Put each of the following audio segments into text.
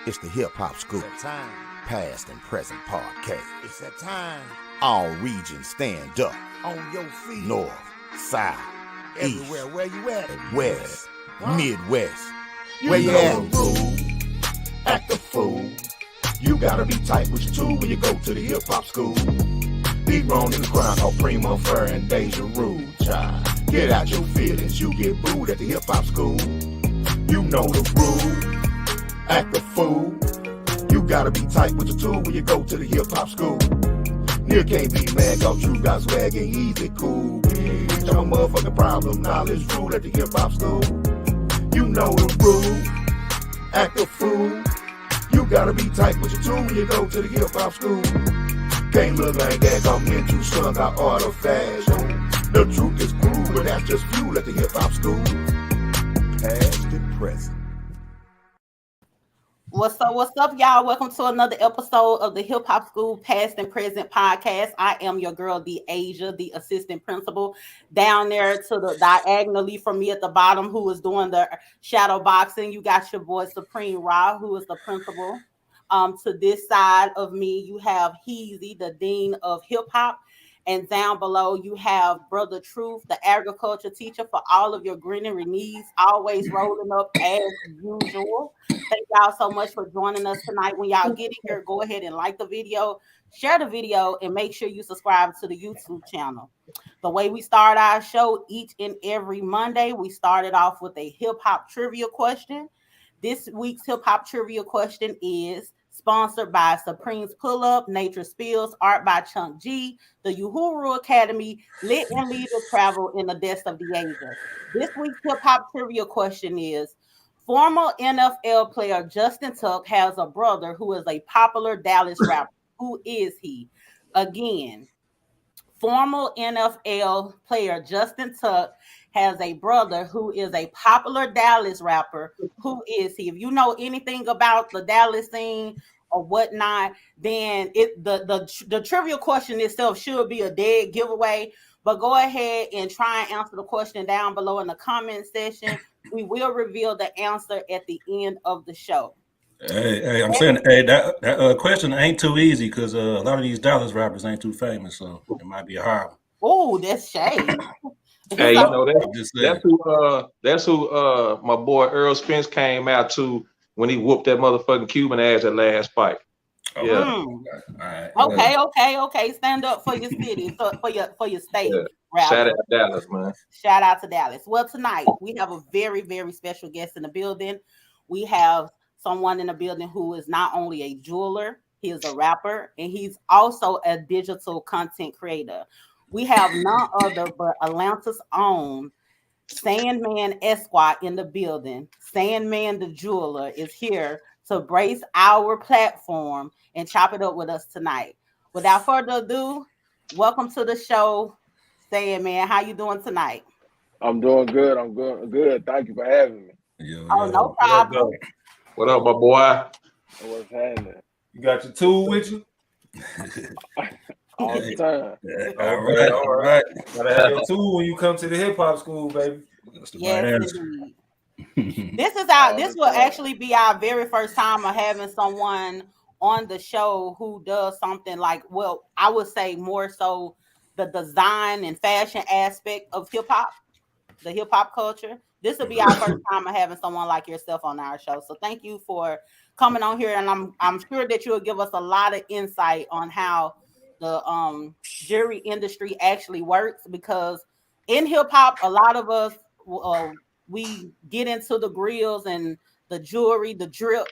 It's the Hip Hop School, past and present podcast. It's that time. All regions stand up. On your feet. North, south, everywhere. East, where you at? West, Midwest. Where you at? Act a fool. You gotta be tight with your tool when you go to the Hip Hop School. Be grown in the crowd called Primo Fur and Deja Rude, child. Get out your feelings, you get booed at the Hip Hop School. You know the rule. Act a fool. You gotta be tight with your tool when you go to the Hip Hop School. Nigga can't be mad cause you got swag and easy cool. Bitch, I'm a motherfucking problem. Knowledge rule at the Hip Hop School. You know the rule. Act a fool. You gotta be tight with your tool when you go to the Hip Hop School. Can't look like that, I'm into slug out art of fashion. The truth is cruel, but that's just fuel at the Hip Hop School. Past and present. What's up, y'all? Welcome to another episode of the Hip Hop School Past and Present podcast. I am your girl, the Asia, the assistant principal. Down there to the diagonally from me at the bottom, who is doing the shadow boxing. You got your boy Supreme Ra, who is the principal. To this side of me, you have Heezy, the dean of hip hop. And down below, you have Brother Truth, the agriculture teacher, for all of your greenery needs, always rolling up as usual. Thank y'all so much for joining us tonight. When y'all get in here, go ahead and like the video, share the video, and make sure you subscribe to the YouTube channel. The way we start our show each and every Monday, we started off with a hip-hop trivia question. This week's hip-hop trivia question is sponsored by Supreme's Pull Up, Nature Spills, Art by Chunk G, the Uhuru Academy, Lit and Lead to Travel in the Depths of the Ages. This week's hip hop trivia question is: former NFL player Justin Tuck has a brother who is a popular Dallas rapper. Who is he? Again, former NFL player Justin Tuck has a brother who is a popular Dallas rapper. Who is he? If you know anything about the Dallas scene or whatnot, then the trivia question itself should be a dead giveaway. But go ahead and try and answer the question down below in the comment section. We will reveal the answer at the end of the show. Hey, I'm saying, that question ain't too easy because a lot of these Dallas rappers ain't too famous, so it might be hard. Oh, that's shade. Hey, you know that's who my boy Earl Spence came out to when he whooped that motherfucking Cuban ass at last fight. Oh, yeah. All right. Okay. Stand up for your city, for your state. Yeah. Shout out to Dallas, man. Shout out to Dallas. Well, tonight we have a very, very special guest in the building. We have someone in the building who is not only a jeweler, he is a rapper, and he's also a digital content creator. We have none other but Atlanta's own Sandman Esquire in the building. Sandman the jeweler is here to brace our platform and chop it up with us tonight. Without further ado, welcome to the show, Sandman. How you doing tonight? I'm doing good. I'm good. Thank you for having me. No problem. What up, my boy? What's happening? You got your tool with you? All the time. All right. Gotta have your tool when you come to the hip hop school, baby. Yes, indeed. This will actually be our very first time of having someone on the show who does something like, well, I would say more so the design and fashion aspect of hip hop, the hip hop culture. This will be our first time of having someone like yourself on our show. So thank you for coming on here, and I'm sure that you'll give us a lot of insight on how the jewelry industry actually works, because in hip hop, a lot of us we get into the grills and the jewelry, the drip,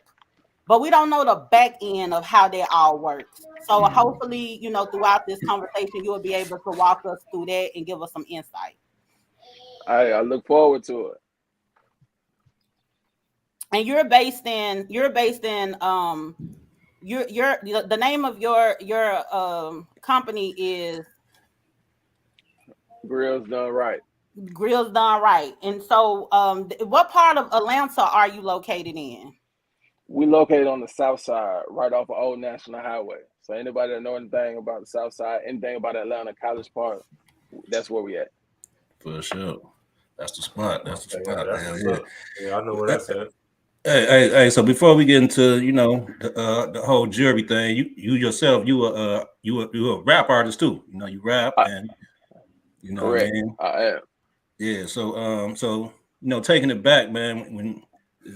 but we don't know the back end of how that all works. So hopefully, throughout this conversation, you will be able to walk us through that and give us some insight. I look forward to it. And you're based in the name of your company is Grillz Done Right. Grillz Done Right. And so what part of Atlanta are you located in? We located on the south side, right off of Old National Highway. So anybody that know anything about the south side, anything about Atlanta, College Park, that's where we at. For sure. That's the spot. Yeah, I know where that's at. Hey. So before we get into the whole jury thing, you yourself you a rap artist too. You rap and you know what I Correct. mean. I am. Yeah. So taking it back, man. When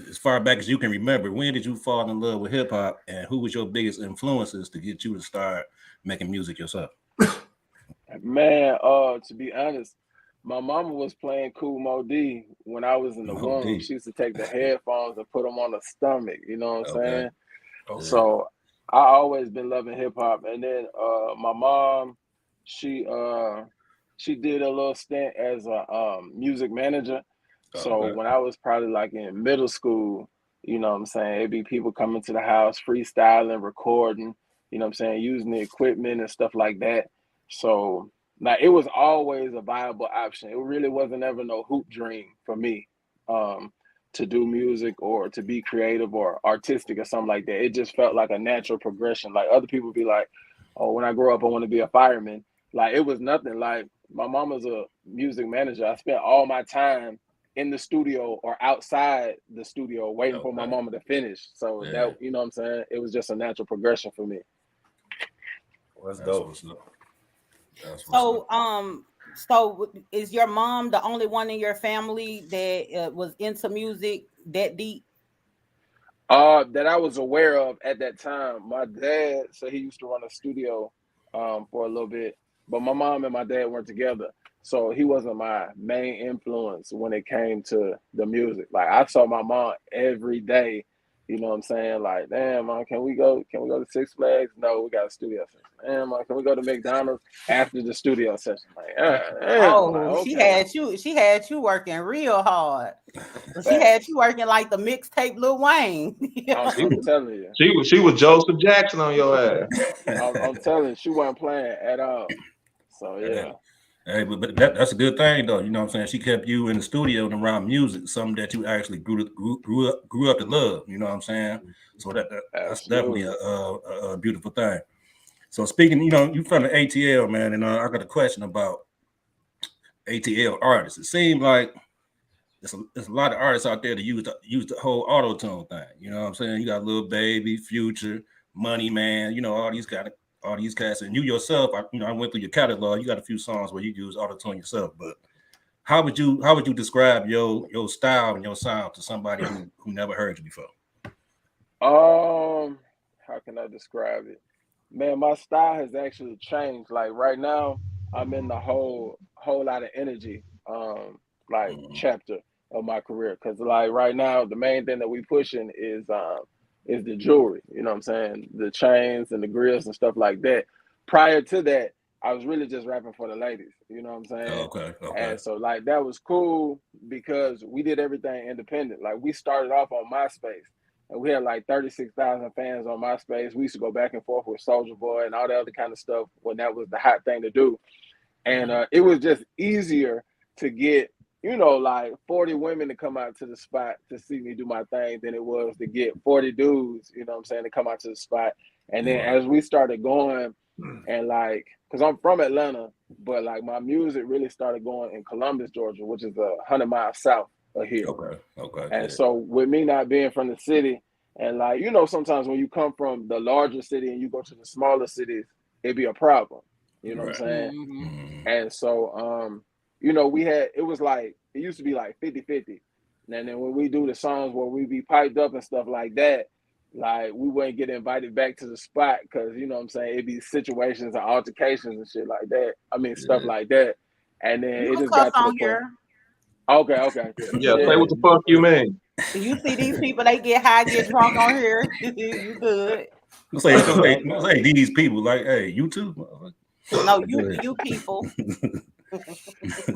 as far back as you can remember, when did you fall in love with hip hop, and who was your biggest influences to get you to start making music yourself? Man, to be honest, my mama was playing Cool Mo D when I was in the womb. She used to take the headphones and put them on the stomach. You know what I'm saying? Okay. So I always been loving hip hop. And then my mom, she did a little stint as a music manager. So when I was probably like in middle school, you know what I'm saying, it'd be people coming to the house, freestyling, recording, you know what I'm saying, using the equipment and stuff like that. So like it was always a viable option. It really wasn't ever no hoop dream for me to do music or to be creative or artistic or something like that. It just felt like a natural progression. Like other people be like, oh, when I grow up, I want to be a fireman. Like it was nothing. Like my mama's a music manager. I spent all my time in the studio or outside the studio waiting for my mama to finish. So that, you know what I'm saying? It was just a natural progression for me. Let's go. So is your mom the only one in your family that was into music that deep? That I was aware of at that time. My dad, so he used to run a studio for a little bit, but my mom and my dad weren't together. So he wasn't my main influence when it came to the music. Like I saw my mom every day, you know what I'm saying? Like, damn, mom, can we go to Six Flags? No, we got a studio session. Damn, mom, can we go to McDonald's after the studio session? Like, damn. Like, okay. She had you working real hard. She had you working like the mixtape Lil Wayne. I'm telling you. She was Joseph Jackson on your ass. I'm telling you, she wasn't playing at all. So yeah. Hey, but that's a good thing though. You know what I'm saying? She kept you in the studio and around music, something that you actually grew up to love. You know what I'm saying? So that's definitely a beautiful thing. So speaking, you from the ATL, man, and I got a question about ATL artists. It seems like there's a lot of artists out there that use the whole auto tune thing. You know what I'm saying? You got Lil Baby, Future, Money Man, all these cats, and you yourself, I went through your catalog. You got a few songs where you use auto tune yourself, but how would you describe your style and your sound to somebody who never heard you before? How can I describe it? Man, my style has actually changed. Like right now, I'm in the whole lot of energy chapter of my career. Cause like right now, the main thing that we pushing is the jewelry. You know what I'm saying? The chains and the grills and stuff like that. Prior to that, I was really just rapping for the ladies. You know what I'm saying? Okay. And so like that was cool because we did everything independent. Like we started off on MySpace. And we had like 36,000 fans on MySpace. We used to go back and forth with Soulja Boy and all the other kind of stuff when that was the hot thing to do. And it was just easier to get, like 40 women to come out to the spot to see me do my thing than it was to get 40 dudes, you know what I'm saying, to come out to the spot. And then as we started going and like, because I'm from Atlanta, but like my music really started going in Columbus, Georgia, which is 100 miles south of here. Okay. And so with me not being from the city, and like, sometimes when you come from the larger city and you go to the smaller cities, it'd be a problem. You know what I'm saying? Mm-hmm. And so, it used to be like 50-50. And then when we do the songs where we be piped up and stuff like that, like we wouldn't get invited back to the spot because, you know what I'm saying, it'd be situations and altercations and shit like that. I mean, stuff like that. And then it just got to the point. Okay. Yeah, say what the fuck you mean. You see these people, they get high, get drunk on here. You good. Say these people, like, hey, you too? No, you people.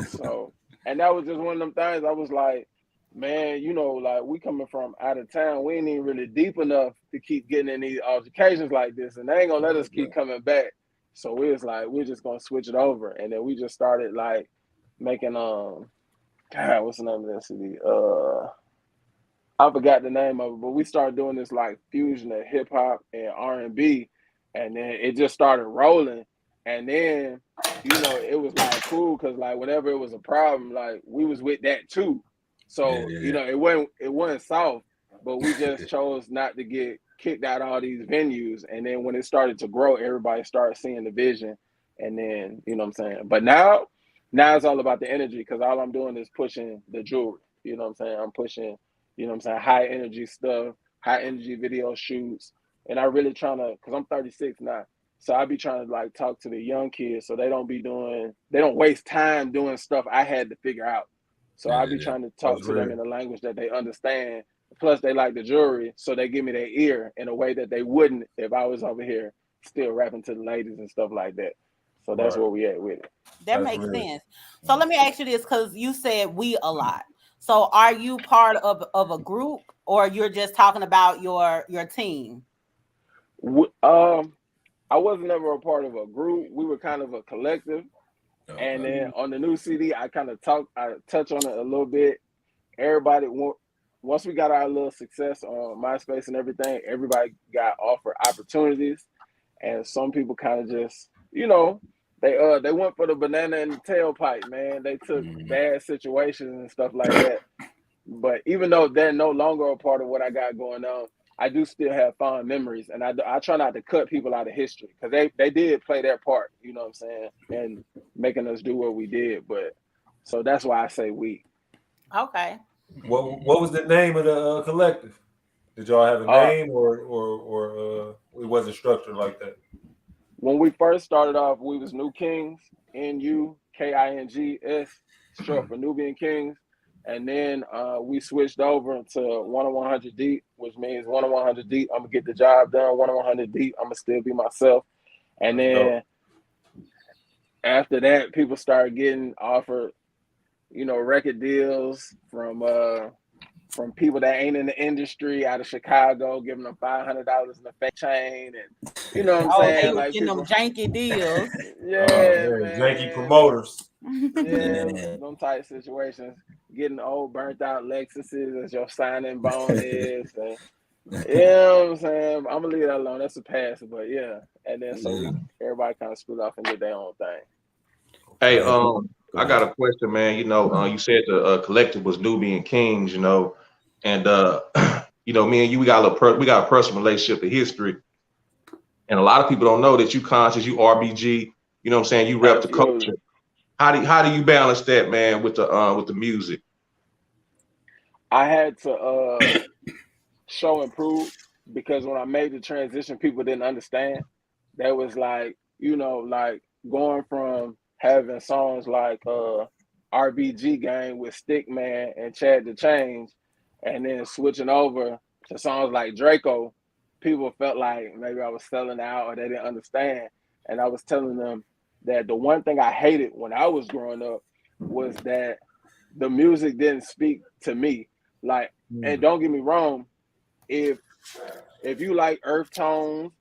So, and that was just one of them things. I was like, man, like we coming from out of town, we ain't even really deep enough to keep getting in these altercations like this, and they ain't gonna let us keep coming back. So we was like, we're just gonna switch it over, and then we just started like making God, what's the name of that CD? I forgot the name of it, but we started doing this like fusion of hip hop and R&B, and then it just started rolling. And then, it was like cool because like whenever it was a problem, like we was with that too. So it wasn't soft. but we just chose not to get kicked out of all these venues. And then when it started to grow, everybody started seeing the vision. And then, you know what I'm saying? But now it's all about the energy, because all I'm doing is pushing the jewelry. You know what I'm saying? I'm pushing, you know what I'm saying, high energy stuff, high energy video shoots. And I really trying to, because I'm 36 now. So I be trying to like talk to the young kids so they don't waste time doing stuff I had to figure out. So I be trying to talk to them in a language that they understand. Plus they like the jewelry, so they give me their ear in a way that they wouldn't if I was over here still rapping to the ladies and stuff like that. So that's where we at with it. That makes sense. So let me ask you this, because you said we a lot. So are you part of a group, or you're just talking about your team? I was never a part of a group. We were kind of a collective. Okay. And then on the new CD, I touch on it a little bit. Everybody, once we got our little success on MySpace and everything, everybody got offered opportunities. And some people kind of just, you know, they went for the banana in the tailpipe, man. They took bad situations and stuff like that. But even though they're no longer a part of what I got going on, I do still have fond memories, and I try not to cut people out of history, because they did play their part, you know what I'm saying, and making us do what we did. But so that's why I say we. Okay. What was the name of the collective? Did y'all have a name, or it wasn't structured like that? When we first started off, we was New Kings, NUKINGS, short for Nubian Kings. And then we switched over to 10100 Deep, which means 10100 Deep, I'm going to get the job done. 10100 Deep, I'm going to still be myself. And then after that, people started getting offered, you know, record deals from people that ain't in the industry out of Chicago, giving them $500 in a fake chain. And you know what I'm saying? They like getting them janky deals. Man. Janky promoters. Yeah, them type situations. Getting old, burnt out Lexuses as your signing bonus. And, you know what I'm saying? I'm gonna leave that alone. That's a pass, but yeah. And then so everybody kind of split off and did their own thing. Hey, I got a question, man. You know, you said the collective was Nubian Kings, you know, and you know, me and you, we got a personal relationship in history, and a lot of people don't know that you conscious, you RBG. You know what I'm saying? You rep the culture. How do you balance that, man, with the music? I had to show and prove, because when I made the transition, people didn't understand. That was like, you know, like going from having songs like RBG Gang with Stickman and Chad the Change, and then switching over to songs like Draco, people felt like maybe I was selling out or they didn't understand. And I was telling them that the one thing I hated when I was growing up was that the music didn't speak to me. Like, and don't get me wrong, if you like earth tones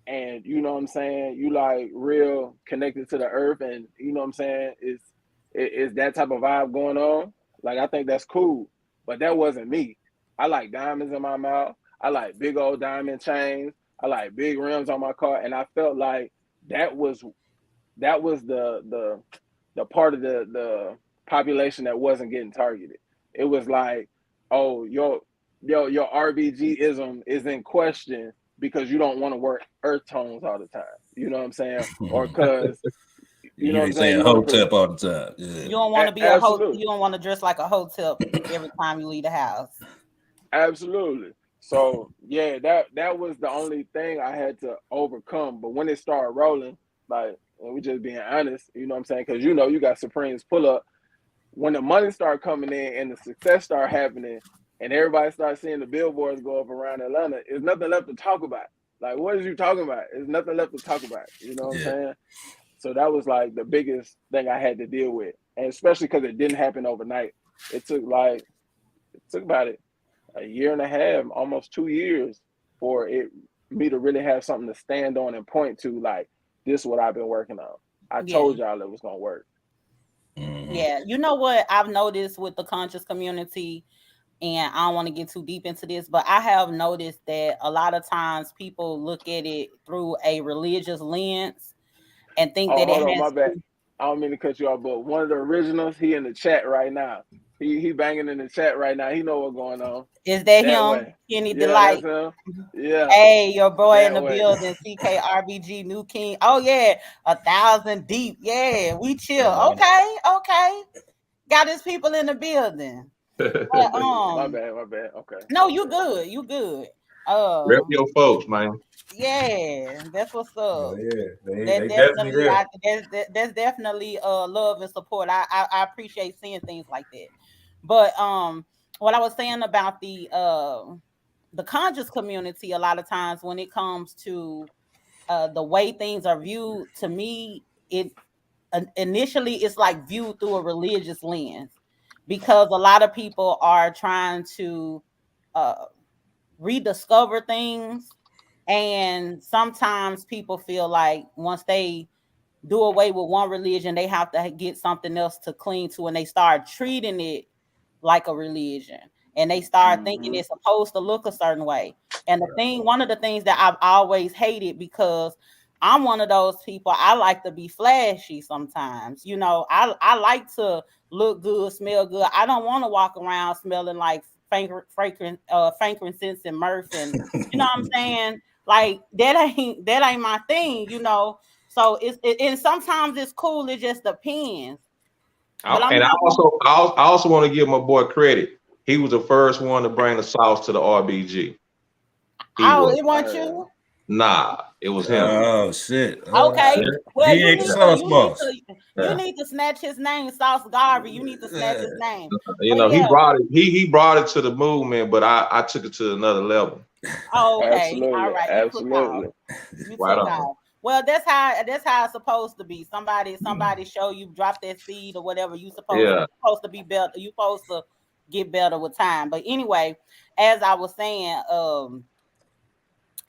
and you know what I'm saying, you like real connected to the earth, and you know what I'm saying, is that type of vibe going on, like I think that's cool. But that wasn't me. I like diamonds in my mouth. I like big old diamond chains. I like big rims on my car, and I felt like that was the part of the population that wasn't getting targeted. It was like, oh, your RBG-ism is in question because you don't want to work earth tones all the time. You know what I'm saying? Or because you know what I'm saying, hotep all the time. Yeah. You don't want to be a host. You don't want to dress like a hotep every time you leave the house. Absolutely. So yeah, that was the only thing I had to overcome. But when it started rolling, like, and we just being honest, you know what I'm saying? Because you know you got Supreme's pull up. When the money started coming in and the success started happening, and everybody started seeing the billboards go up around Atlanta, there's nothing left to talk about. Like, what is you talking about? There's nothing left to talk about. You know what I'm saying? So that was like the biggest thing I had to deal with, and especially because it didn't happen overnight. It took about a year and a half, almost 2 years, for me to really have something to stand on and point to. Like, this is what I've been working on. I told y'all it was gonna work. Yeah, you know what I've noticed with the conscious community, and I don't want to get too deep into this, but I have noticed that a lot of times people look at it through a religious lens and think that hold on, my bad. I don't mean to cut you off, but one of the originals, he in the chat right now. He banging in the chat right now. He know what's going on. Is that him? Way. Kenny Yeah, Delight. that's him. Yeah. Hey, your boy that in the way. building, CKRBG, New King. Oh yeah, 1,000 deep. Yeah, we chill. Okay. Got his people in the building. But, my bad. Okay. No, you good. You good. Rep your folks, man. Yeah, that's what's up. They definitely there. That's definitely love and support. I appreciate seeing things like that. But what I was saying about the conscious community, a lot of times when it comes to the way things are viewed, to me, it initially it's like viewed through a religious lens, because a lot of people are trying to rediscover things. And sometimes people feel like once they do away with one religion, they have to get something else to cling to, and they start treating it like a religion, and they start thinking it's supposed to look a certain way. And one of the things that I've always hated, because I'm one of those people, I like to be flashy sometimes. I like to look good, smell good. I don't want to walk around smelling like frankincense and myrrh, and you know what I'm saying? Like that ain't my thing, So and sometimes it's cool. It just depends. I also want to give my boy credit. He was the first one to bring the sauce to the RBG. It wasn't you? Nah, it was him. Oh shit. Okay. Well, you need to snatch his name, Sauce Garvey. You need to snatch his name. He brought it. He brought it to the movement, but I took it to another level. Oh, okay. Absolutely. All right. Absolutely. You took out. Well, that's how it's supposed to be. Somebody show you, drop that seed or whatever. You're supposed to be better. You're supposed to get better with time. But anyway, as I was saying,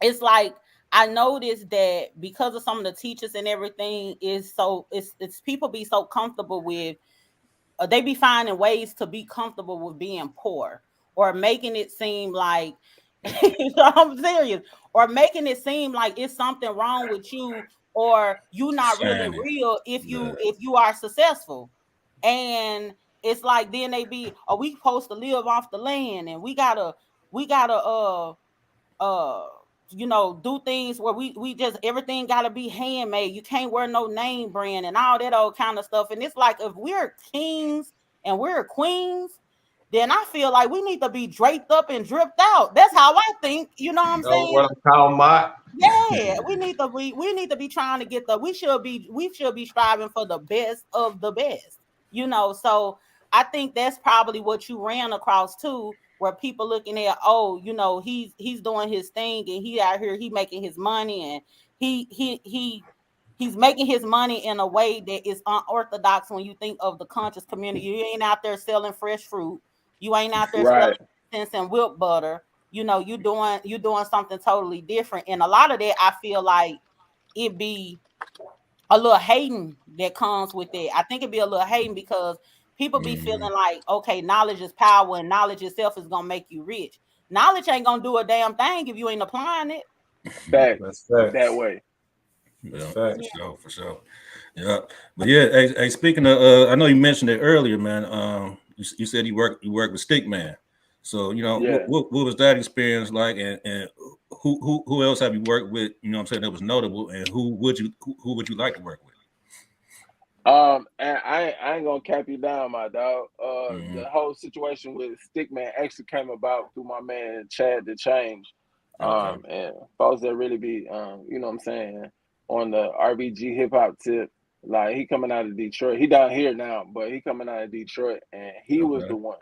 it's like I noticed that because of some of the teachers and everything, it's people be so comfortable with, they be finding ways to be comfortable with being poor, or making it seem like I'm serious, or making it seem like it's something wrong with you, or you not really real if you are successful. And it's like then they be, we supposed to live off the land, and we gotta do things where we just, everything gotta be handmade. You can't wear no name brand and all that old kind of stuff. And it's like, if we're kings and we're queens, then I feel like we need to be draped up and dripped out. That's how I think. You know what I'm saying? What I'm talking about? Yeah, we need to be trying to get we should be striving for the best of the best. So I think that's probably what you ran across too, where people looking at, he's doing his thing, and he out here, he making his money, and he's making his money in a way that is unorthodox when you think of the conscious community. You ain't out there selling fresh fruit. You ain't out there selling incense and whipped butter. You doing something totally different. And a lot of that, I feel like it be a little hating that comes with it. I think it'd be a little hating, because people be feeling like, okay, knowledge is power, and knowledge itself is gonna make you rich. Knowledge ain't gonna do a damn thing if you ain't applying it. Facts. That way. Yeah, for sure. Yeah, but yeah. Hey, speaking of, I know you mentioned it earlier, man. You said you work with Stickman. So what was that experience like, and who else have you worked with? You know what I'm saying, that was notable, and who would you like to work with? And I ain't gonna cap you down, my dog. The whole situation with Stickman actually came about through my man Chad the Change. And folks that really be you know what I'm saying, on the RBG hip hop tip. Like, he coming out of Detroit. He down here now, but he coming out of Detroit, and he was the one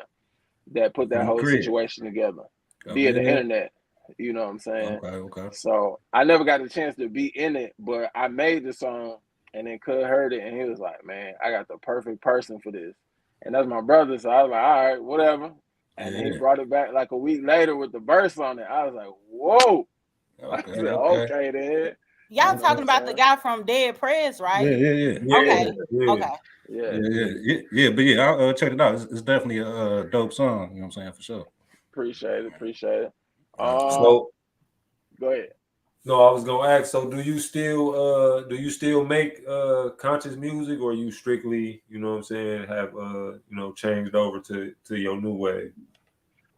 that put that whole situation together via the internet. You know what I'm saying? Okay. So I never got a chance to be in it, but I made the song, and then Cud heard it, and he was like, man, I got the perfect person for this. And that's my brother, so I was like, all right, whatever. And he brought it back like a week later with the verse on it. I was like, whoa. I said, okay then. Y'all talking about the guy from Dead Prez, right? Yeah. Okay. But I'll check it out. It's definitely a dope song. You know what I'm saying, for sure. Appreciate it. So go ahead. No, I was gonna ask. So, do you still make conscious music, or you strictly, you know what I'm saying, have changed over to your new wave?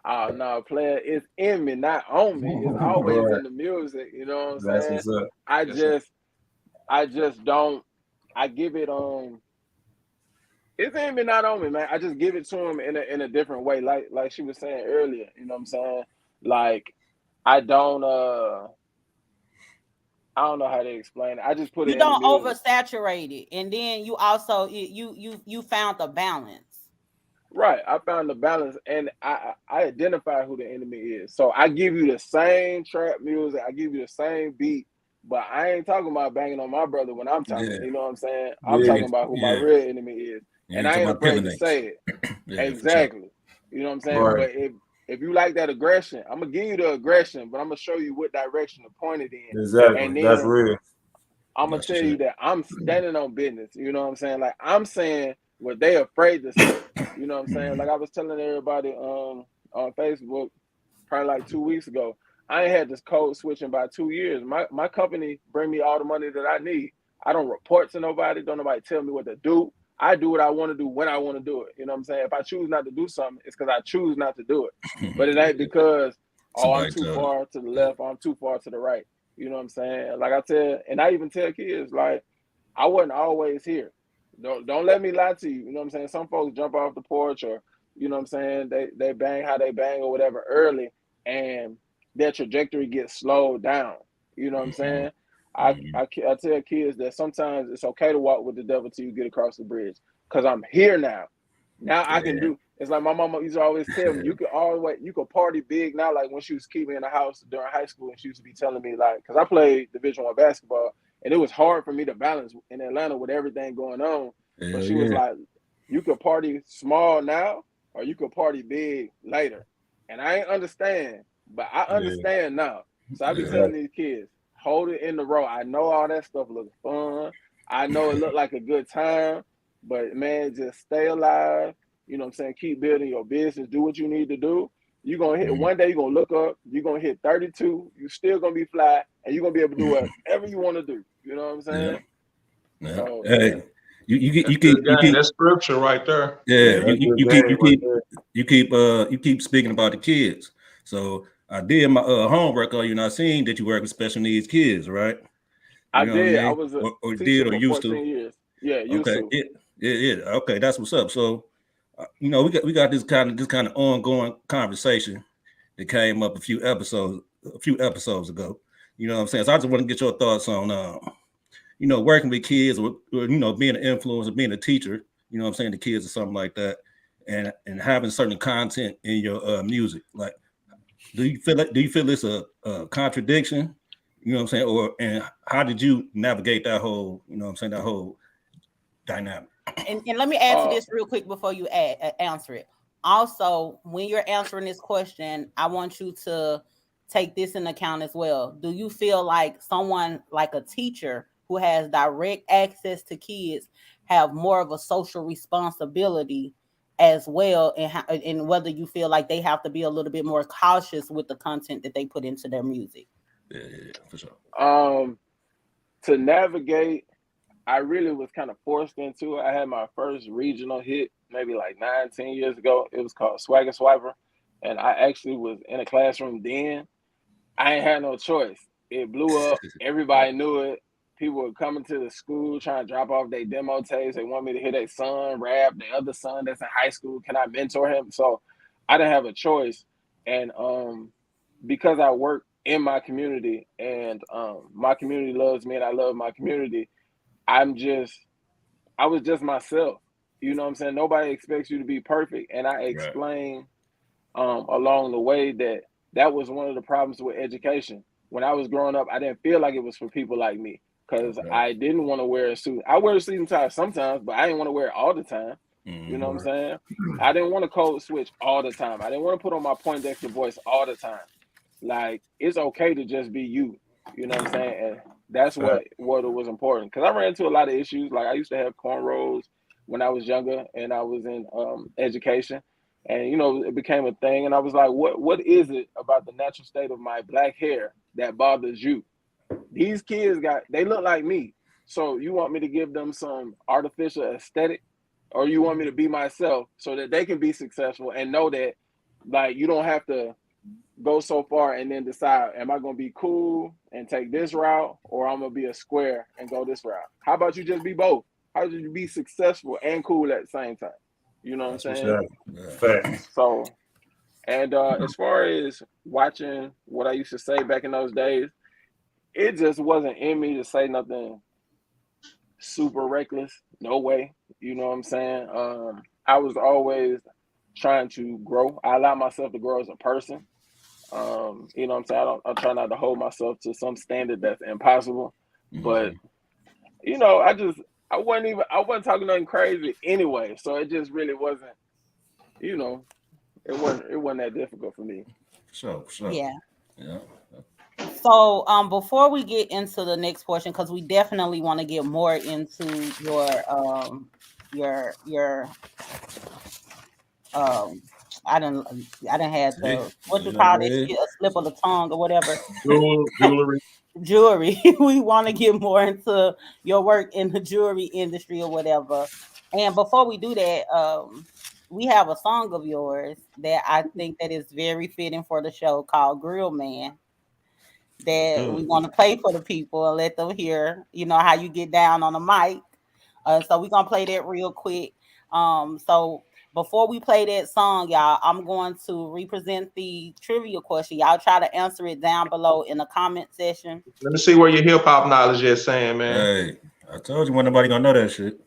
Oh no, player, it's in me, not on me. It's always Right. in the music. You know what I'm That's saying? what's up. I just don't. I give it It's in me, not on me, man. I just give it to him in a different way, like she was saying earlier. You know what I'm saying? Like I don't know how to explain it. I just put You it in the don't music. oversaturate it, and then you also you found the balance. Right. I found the balance, and I identify who the enemy is. So I give you the same trap music, I give you the same beat, but I ain't talking about banging on my brother when I'm talking. Yeah. You know what I'm saying? I'm Yeah. talking about who my Yeah. real enemy is, You and ain't I talking ain't about afraid killing to niggas. say it. Yeah, for sure. Exactly. You know what I'm saying? Right. But if you like that aggression, I'm gonna give you the aggression, but I'm gonna show you what direction to point it in, and Exactly. That's then real. I'm gonna That's for tell you sure. that I'm standing on business. You know what I'm saying? Like I'm saying what they afraid to say. You know what I'm saying? Like I was telling everybody on Facebook probably like 2 weeks ago. I ain't had this code switch in about 2 years. My company bring me all the money that I need. I don't report to nobody. Don't nobody tell me what to do. I do what I want to do when I want to do it. You know what I'm saying? If I choose not to do something, it's because I choose not to do it. But it ain't because I'm Somebody too tell far to the left or I'm too far to the right. You know what I'm saying? Like I even tell kids, like, I wasn't always here. Don't let me lie to you. You know what I'm saying? Some folks jump off the porch, or you know what I'm saying, they bang how they bang or whatever early, and their trajectory gets slowed down. You know what I'm saying? I tell kids that sometimes it's okay to walk with the devil till you get across the bridge. Cause I'm here now. Now I can Yeah. do. It's like my mama used to always tell me, you could party big now. Like when she was keeping me in the house during high school, and she used to be telling me, like, because I played Division I basketball, and it was hard for me to balance in Atlanta with everything going on. But Hell she was yeah. like, you could party small now, or you could party big later. And I ain't understand, but I Yeah. understand now. So I be Yeah. telling these kids, hold it in the row. I know all that stuff looks fun. I know it looked like a good time, but man, just stay alive. You know what I'm saying? Keep building your business. Do what you need to do. You're gonna hit one day, you're gonna look up, you're gonna hit 32, you're still gonna be fly, and you're gonna be able to do whatever you want to do. You know what I'm Yeah. saying? Yeah. So yeah. Hey, you That's keep good game. That's scripture right there. yeah, Yeah, that's good game right there. you keep speaking about the kids. So I did my homework on you, and I seen that you work with special needs kids, right? I You know what I did. I mean? was a Or teacher did or for used to. 14 years. Yeah, used Okay. to. Yeah. Okay, that's what's up. So we got this kind of ongoing conversation that came up a few episodes ago. You know what I'm saying? So I just want to get your thoughts on working with kids, or being an influencer, being a teacher, you know what I'm saying, to kids or something like that, and having certain content in your music. Like, do you feel it's a contradiction? You know what I'm saying? And how did you navigate that whole, that whole dynamic? And let me add to Uh, this real quick before you answer it. Also, when you're answering this question, I want you to take this into account as well. Do you feel like someone like a teacher who has direct access to kids have more of a social responsibility as well, and whether you feel like they have to be a little bit more cautious with the content that they put into their music? Yeah, for sure. to navigate, I really was kind of forced into it. I had my first regional hit maybe like 9, 10 years ago. It was called Swagger Swiper. And I actually was in a classroom then. I ain't had no choice. It blew up. Everybody knew it. People were coming to the school trying to drop off their demo tapes. They want me to hear their son rap, their other son that's in high school. Can I mentor him? So I didn't have a choice. And because I work in my community, and my community loves me and I love my community, I was just myself. You know what I'm saying? Nobody expects you to be perfect. And I Right. explained along the way that was one of the problems with education. When I was growing up, I didn't feel like it was for people like me, because Okay. I didn't want to wear a suit. I wear a suit and tie sometimes, but I didn't want to wear it all the time. You know what I'm saying? I didn't want to code switch all the time. I didn't want to put on my Poindexter voice all the time. Like, it's okay to just be you. You know what I'm saying? And that's what was important. Because I ran into a lot of issues. Like, I used to have cornrows when I was younger and I was in education. And, it became a thing. And I was like, what is it about the natural state of my black hair that bothers you? these kids they look like me. So you want me to give them some artificial aesthetic, or you want me to be myself so that they can be successful and know that, like, you don't have to go so far and then decide, am I going to be cool and take this route, or I'm going to be a square and go this route? How about you just be both? How do you be successful and cool at the same time? You know what I'm saying? Facts. So, and as far as watching what I used to say back in those days, it just wasn't in me to say nothing super reckless. No way. You know what I'm saying? I was always trying to grow. I allow myself to grow as a person. You know what I'm saying? I try not to hold myself to some standard that's impossible. But, you know, I wasn't talking nothing crazy anyway. So it just really wasn't, you know, it wasn't that difficult for me. Sure. Yeah. So before we get into the next portion, because we definitely want to get more into your I didn't have the what you call this shit, a slip of the tongue or whatever. Jewelry. We want to get more into your work in the jewelry industry or whatever. And before we do that, we have a song of yours that I think that is very fitting for the show called Grillz Man, that we want to play for the people and let them hear, you know, how you get down on the mic. So we're going to play that real quick. So before we play that song, y'all, I'm going to represent the trivia question. Y'all try to answer it down below in the comment section. Let me see where your hip hop knowledge is, Sandman. Hey, I told you, nobody gonna know that shit.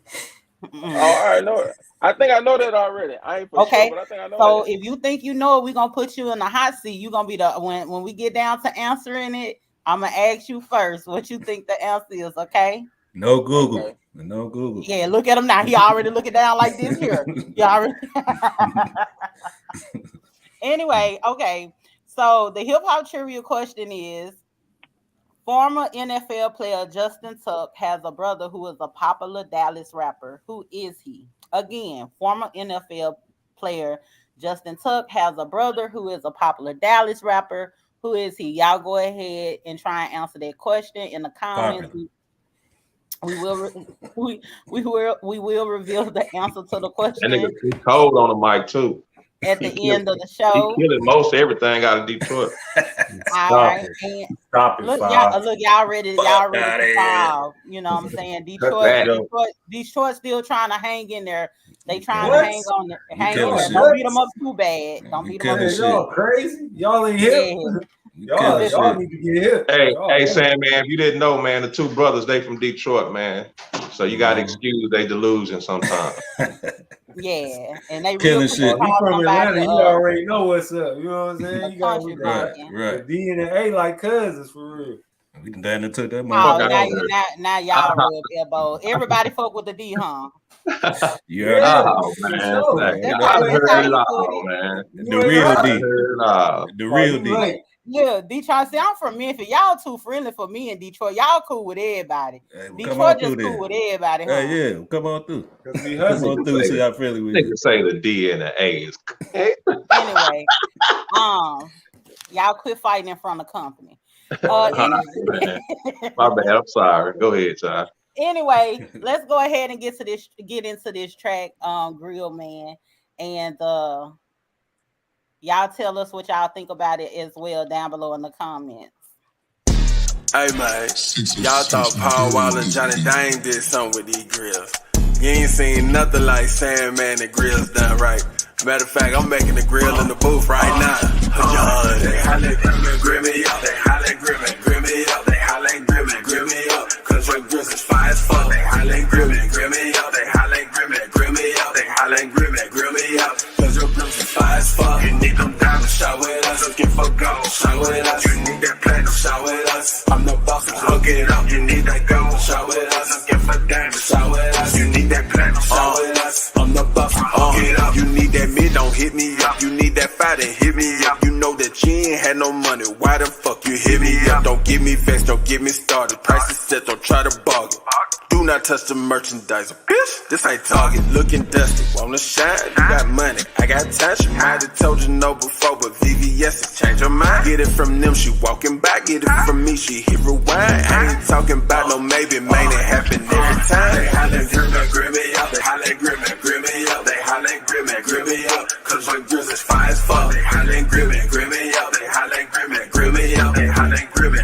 All right, no, I think I know that already. I ain't for sure, but I think I know so that. If you think you know it, we're gonna put you in the hot seat. You're gonna be the when we get down to answering it, I'm gonna ask you first what you think the answer is, okay? No Google. Okay. No Google. Yeah, look at him now. He already looking down like this here. You already Anyway, okay. So the hip hop trivia question is: former NFL player Justin Tuck has a brother who is a popular Dallas rapper. Who is he? Again, former NFL player Justin Tuck has a brother who is a popular Dallas rapper. Who is he? Y'all go ahead and try and answer that question in the comments. We will reveal the answer to the question. And nigga cold on the mic too. At the end of the show, he killing most everything out of Detroit. All right, stop it. Look, y'all ready to fall. You know what I'm saying? Detroit still trying to hang in there. They trying to hang on there. Don't beat them up too bad. Don't beat them up too bad. Y'all crazy? Y'all ain't hip. Y'all need to get hip. Hey, Sam, man, if you didn't know, man, the two brothers, they from Detroit, man. So you got to excuse their delusion sometimes. Yeah, and they killing shit. You from Atlanta, you already know what's up. You know what I'm saying? You got the D and the A like cousins for real. We done took that money. Now y'all rub elbow. Everybody fuck with the D, huh? Yeah. Oh, man. The real D. The real D. Yeah, Detroit. See, I'm from Memphis. Y'all too friendly for me in Detroit. Y'all cool with everybody. Hey, Detroit just cool with everybody. Huh? Hey, yeah, come on through. Come on through. See how friendly we are. Say the D and the A is. Anyway, y'all quit fighting in front of company. My bad. I'm sorry. Go ahead, Ty. Anyway, let's go ahead and get into this track, Grillz Man, and y'all tell us what y'all think about it as well down below in the comments. Hey man, y'all thought Paul Wall and Johnny Dang did something with these grills. You ain't seen nothing like Sandman and Grillz Done Right. Matter of fact, I'm making the grill in the booth right now. They holla grill me up, they holla grill me up, they holla grill me up. Cause your grills is fire as fuck. They holla grill me up, they holla grill me up, they holla grill me up. Cause your grills is fire as fuck. You need them diamonds, shot with us. Looking for gold, shot with us. You need that platinum, shot with us. I'm the boss, hook it up. You need that gold, shot with us. Looking for diamonds, shot with us. You need that platinum, shot with us. I'm the boss, hook it up. You need that mid, don't hit me up. You need that fight and hit me up. You know that you ain't had no money. Why the fuck you hit me up? Don't get me vexed, don't get me started. Prices set, don't try to bargain. Do not touch the merchandise. Bitch, this ain't Target. Looking dusty, wanna shine? You got money, I got time. She might have told you no before, but VVS has changed her mind. Get it from them, she walking back. Get it from me, she hit rewind. I ain't talking about no maybe, man, it happen every time. They hollin' grim me up. They hollin' grim me up. They hollin' grim me up. Cause my Grillz is fire as fuck. They hollin' grim me up. They hollin' grim me up. They hollin' grim me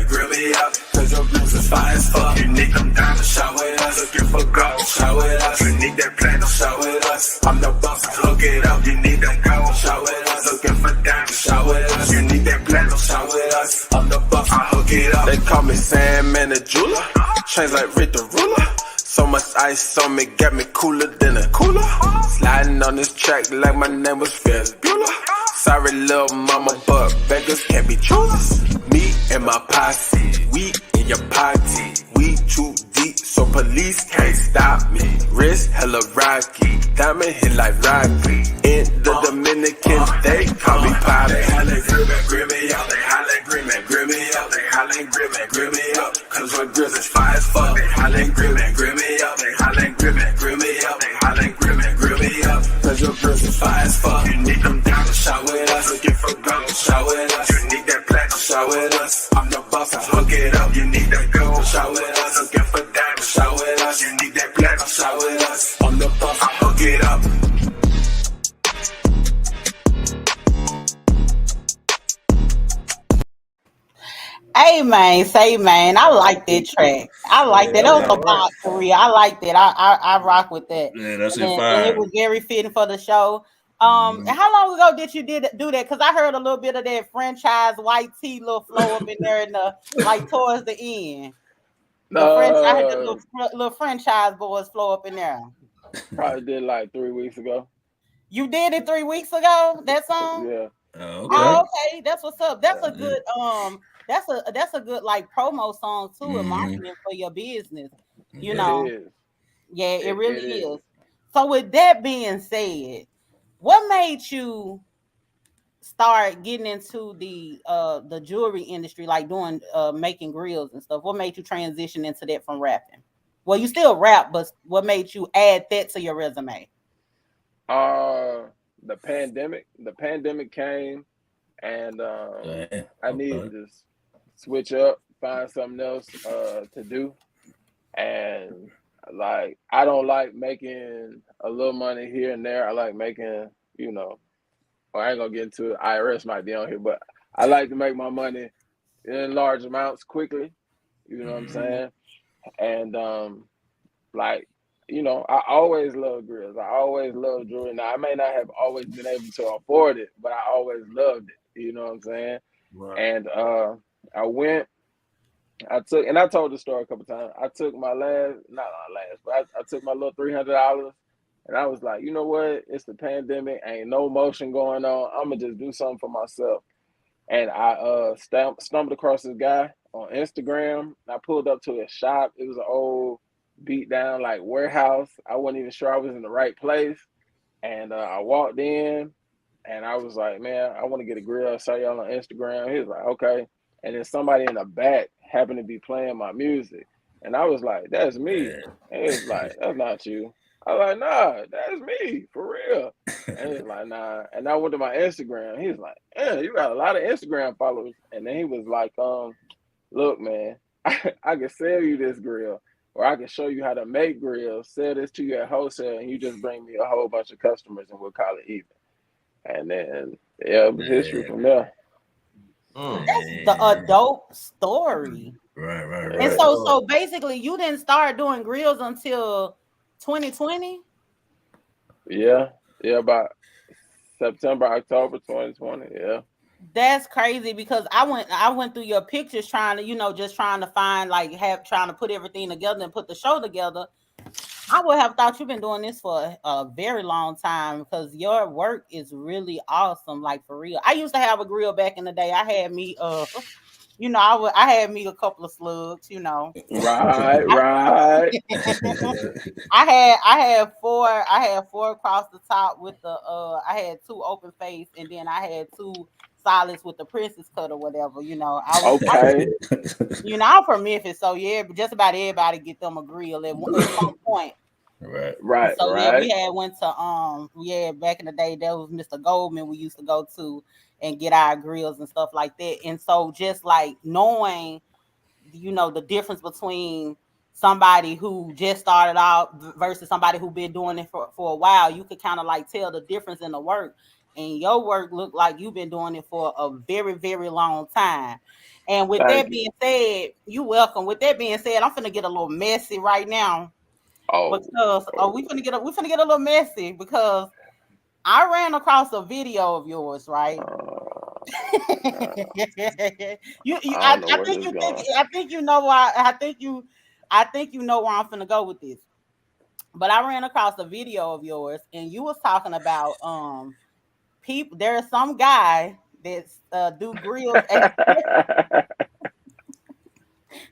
up. Cause your Grillz is fire as fuck. You need them diamonds, shot with us. Looking for gold, shot with us. You need that platinum, shot with us. I'm the boss, hook it up. You need that gold, shot with us. Looking for diamonds, shot with us. You need that platinum, shot with us. I'm the boss, I hook it up. They call me Sandman the jeweler. Chains like Rick the ruler. So much ice on me, got me cooler than a cooler. Sliding on this track like my name was Ferris Bueller. Sorry, little mama, but beggars can't be choosers. Me and my posse, we in your party. We too deep, so police can't stop me. Wrist hella rocky, diamond hit like Rocky. In the Dominican, they call me Poppy. They hollin' grim me up. They hollin' grim me up. They hollin' grim me up. Cause my Grillz is fire as fuck. They hollin' grim me up. They hollin' grim me up. They hollin' grim me up. Cause your Grillz is fire as fuck. You need them diamonds, shot with us. Looking for gold, shot with us. You need that platinum, shot with us. I'm the boss, I hook it up. You need that gold, shot with us. Looking for diamonds, shot with us. You need that platinum, shot with us. I'm the boss, I hook it up. Hey man, say man, I like that track. I like that. That was a pop for real. I like that. I rock with that. Yeah, that's it. And it was very fitting for the show. And how long ago did you do that? Because I heard a little bit of that franchise white tea little flow up in there in the like towards the end. I had the little franchise boys flow up in there. Probably did like 3 weeks ago. You did it 3 weeks ago? That song? Yeah. Oh, okay. That's what's up. That's a good that's a good like promo song too and marketing for your business. You know. Yeah, it really is. So with that being said, what made you start getting into the jewelry industry, like doing making grills and stuff? What made you transition into that from rapping? Well, you still rap, but what made you add that to your resume? The pandemic came, and I needed to switch up, find something else to do, and like I don't like making a little money here and there. I like making, I ain't gonna get into it. IRS might be on here, but I like to make my money in large amounts quickly. You know what I'm saying? And I always love grills. I always love jewelry. Now I may not have always been able to afford it, but I always loved it. You know what I'm saying? Right. And I told the story a couple times. I took my I took my little $300 and I was like, you know what? It's the pandemic. Ain't no motion going on. I'm gonna just do something for myself. And I stumbled across this guy on Instagram. I pulled up to his shop. It was an old beat down like warehouse. I wasn't even sure I was in the right place. And I walked in and I was like, man, I want to get a grill. I saw y'all on Instagram. He was like, okay. And then somebody in the back happened to be playing my music. And I was like, that's me. And he was like, that's not you. I was like, nah, that's me, for real. And he was like, nah. And I went to my Instagram. He was like, you got a lot of Instagram followers. And then he was like, look, man, I can sell you this grill, or I can show you how to make grills, sell this to you at wholesale, and you just bring me a whole bunch of customers, and we'll call it even. And then, it was history from there. That's a dope story. Right. And so basically, you didn't start doing grills until 2020? Yeah, about September, October 2020. Yeah. That's crazy because I went through your pictures trying to find trying to put everything together and put the show together. I would have thought you've been doing this for a very long time because your work is really awesome, like for real. I used to have a grill back in the day. I had me I had me a couple of slugs, Right. I had four across the top with the I had 2 open face, and then I had 2 solids with the princess cut or whatever. You know, I'm from Memphis, so yeah, but just about everybody get them a grill at some point. Right. So yeah, we had went to back in the day there was Mr. Goldman we used to go to and get our grills and stuff like that. And so just like knowing, you know, the difference between somebody who just started out versus somebody who been doing it for a while, you could kind of like tell the difference in the work. And your work looked like you've been doing it for a very, very long time. And with that being said, you welcome. With that being said, I'm finna get a little messy right now. Because we finna get a little messy because I ran across a video of yours, right? I think you know why. I think you know where I'm finna go with this. But I ran across a video of yours, and you was talking about people. There's some guy that's do grills.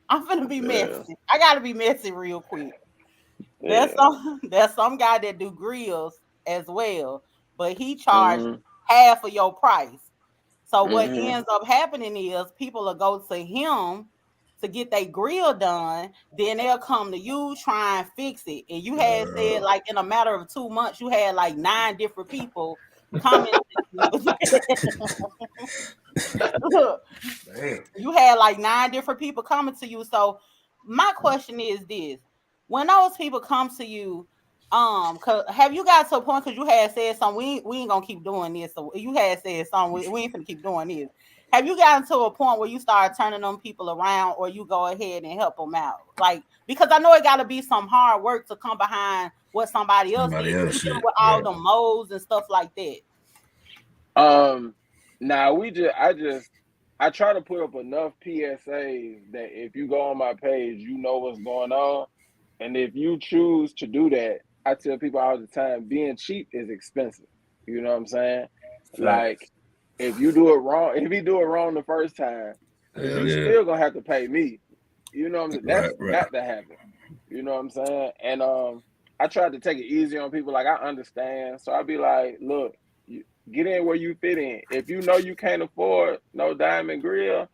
I'm finna be messy. I gotta be messy real quick. There's some guy that do grills as well, but he charged half of your price. So what ends up happening is people will go to him to get their grill done, then they'll come to you try and fix it. And you had said like in a matter of 2 months, you had like 9 different people commenting. You had like 9 different people coming to you. So my question is this: when those people come to you, cause have you got to a point because you had said something, we ain't gonna keep doing this. So you had said something, we ain't gonna keep doing this. Have you gotten to a point where you start turning them people around, or you go ahead and help them out? Like, because I know it got to be some hard work to come behind what somebody else did with all the moles and stuff like that. I try to put up enough PSAs that if you go on my page, you know what's going on. And if you choose to do that, I tell people all the time, being cheap is expensive. You know what I'm saying? Like, if you do it wrong, the first time, you're still gonna have to pay me. You know what I'm saying? That's got to happen. You know what I'm saying? And I tried to take it easy on people. Like, I understand. So I'd be like, look, get in where you fit in. If you know you can't afford no diamond grill,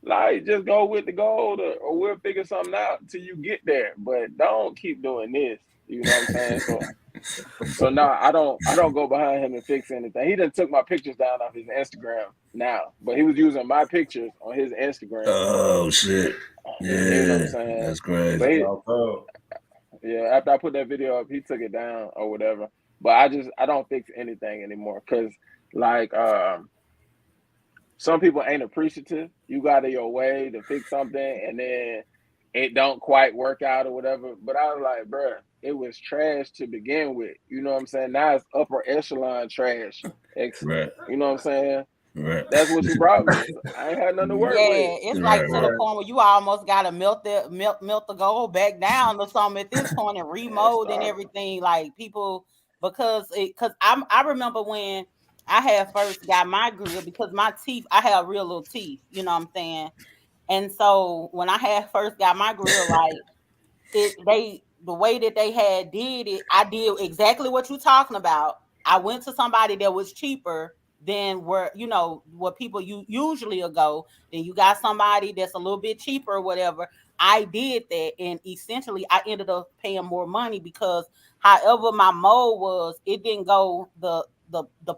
like, just go with the gold, or we'll figure something out until you get there. But don't keep doing this. You know what I'm saying? So now I don't go behind him and fix anything. He done took my pictures down off his Instagram now, but he was using my pictures on his Instagram. Oh shit! Yeah, you know what I'm saying? That's crazy. After I put that video up, he took it down or whatever. But I don't fix anything anymore because like some people ain't appreciative. You got your way to fix something and then it don't quite work out or whatever. But I was like, bruh, it was trash to begin with. You know what I'm saying? Now it's upper echelon trash. You know what I'm saying? Right. That's what you brought me. I ain't had nothing to work with. It's like to the point where you almost gotta melt the gold back down or something at this point and remold and everything. Like people, because I remember when I had first got my grill, because my teeth, I have real little teeth, you know what I'm saying? And so when I had first got my grill, like the way that they had did it, I did exactly what you're talking about. I went to somebody that was cheaper than where people you usually go. Then you got somebody that's a little bit cheaper or whatever. I did that, and essentially I ended up paying more money because however my mold was, it didn't go the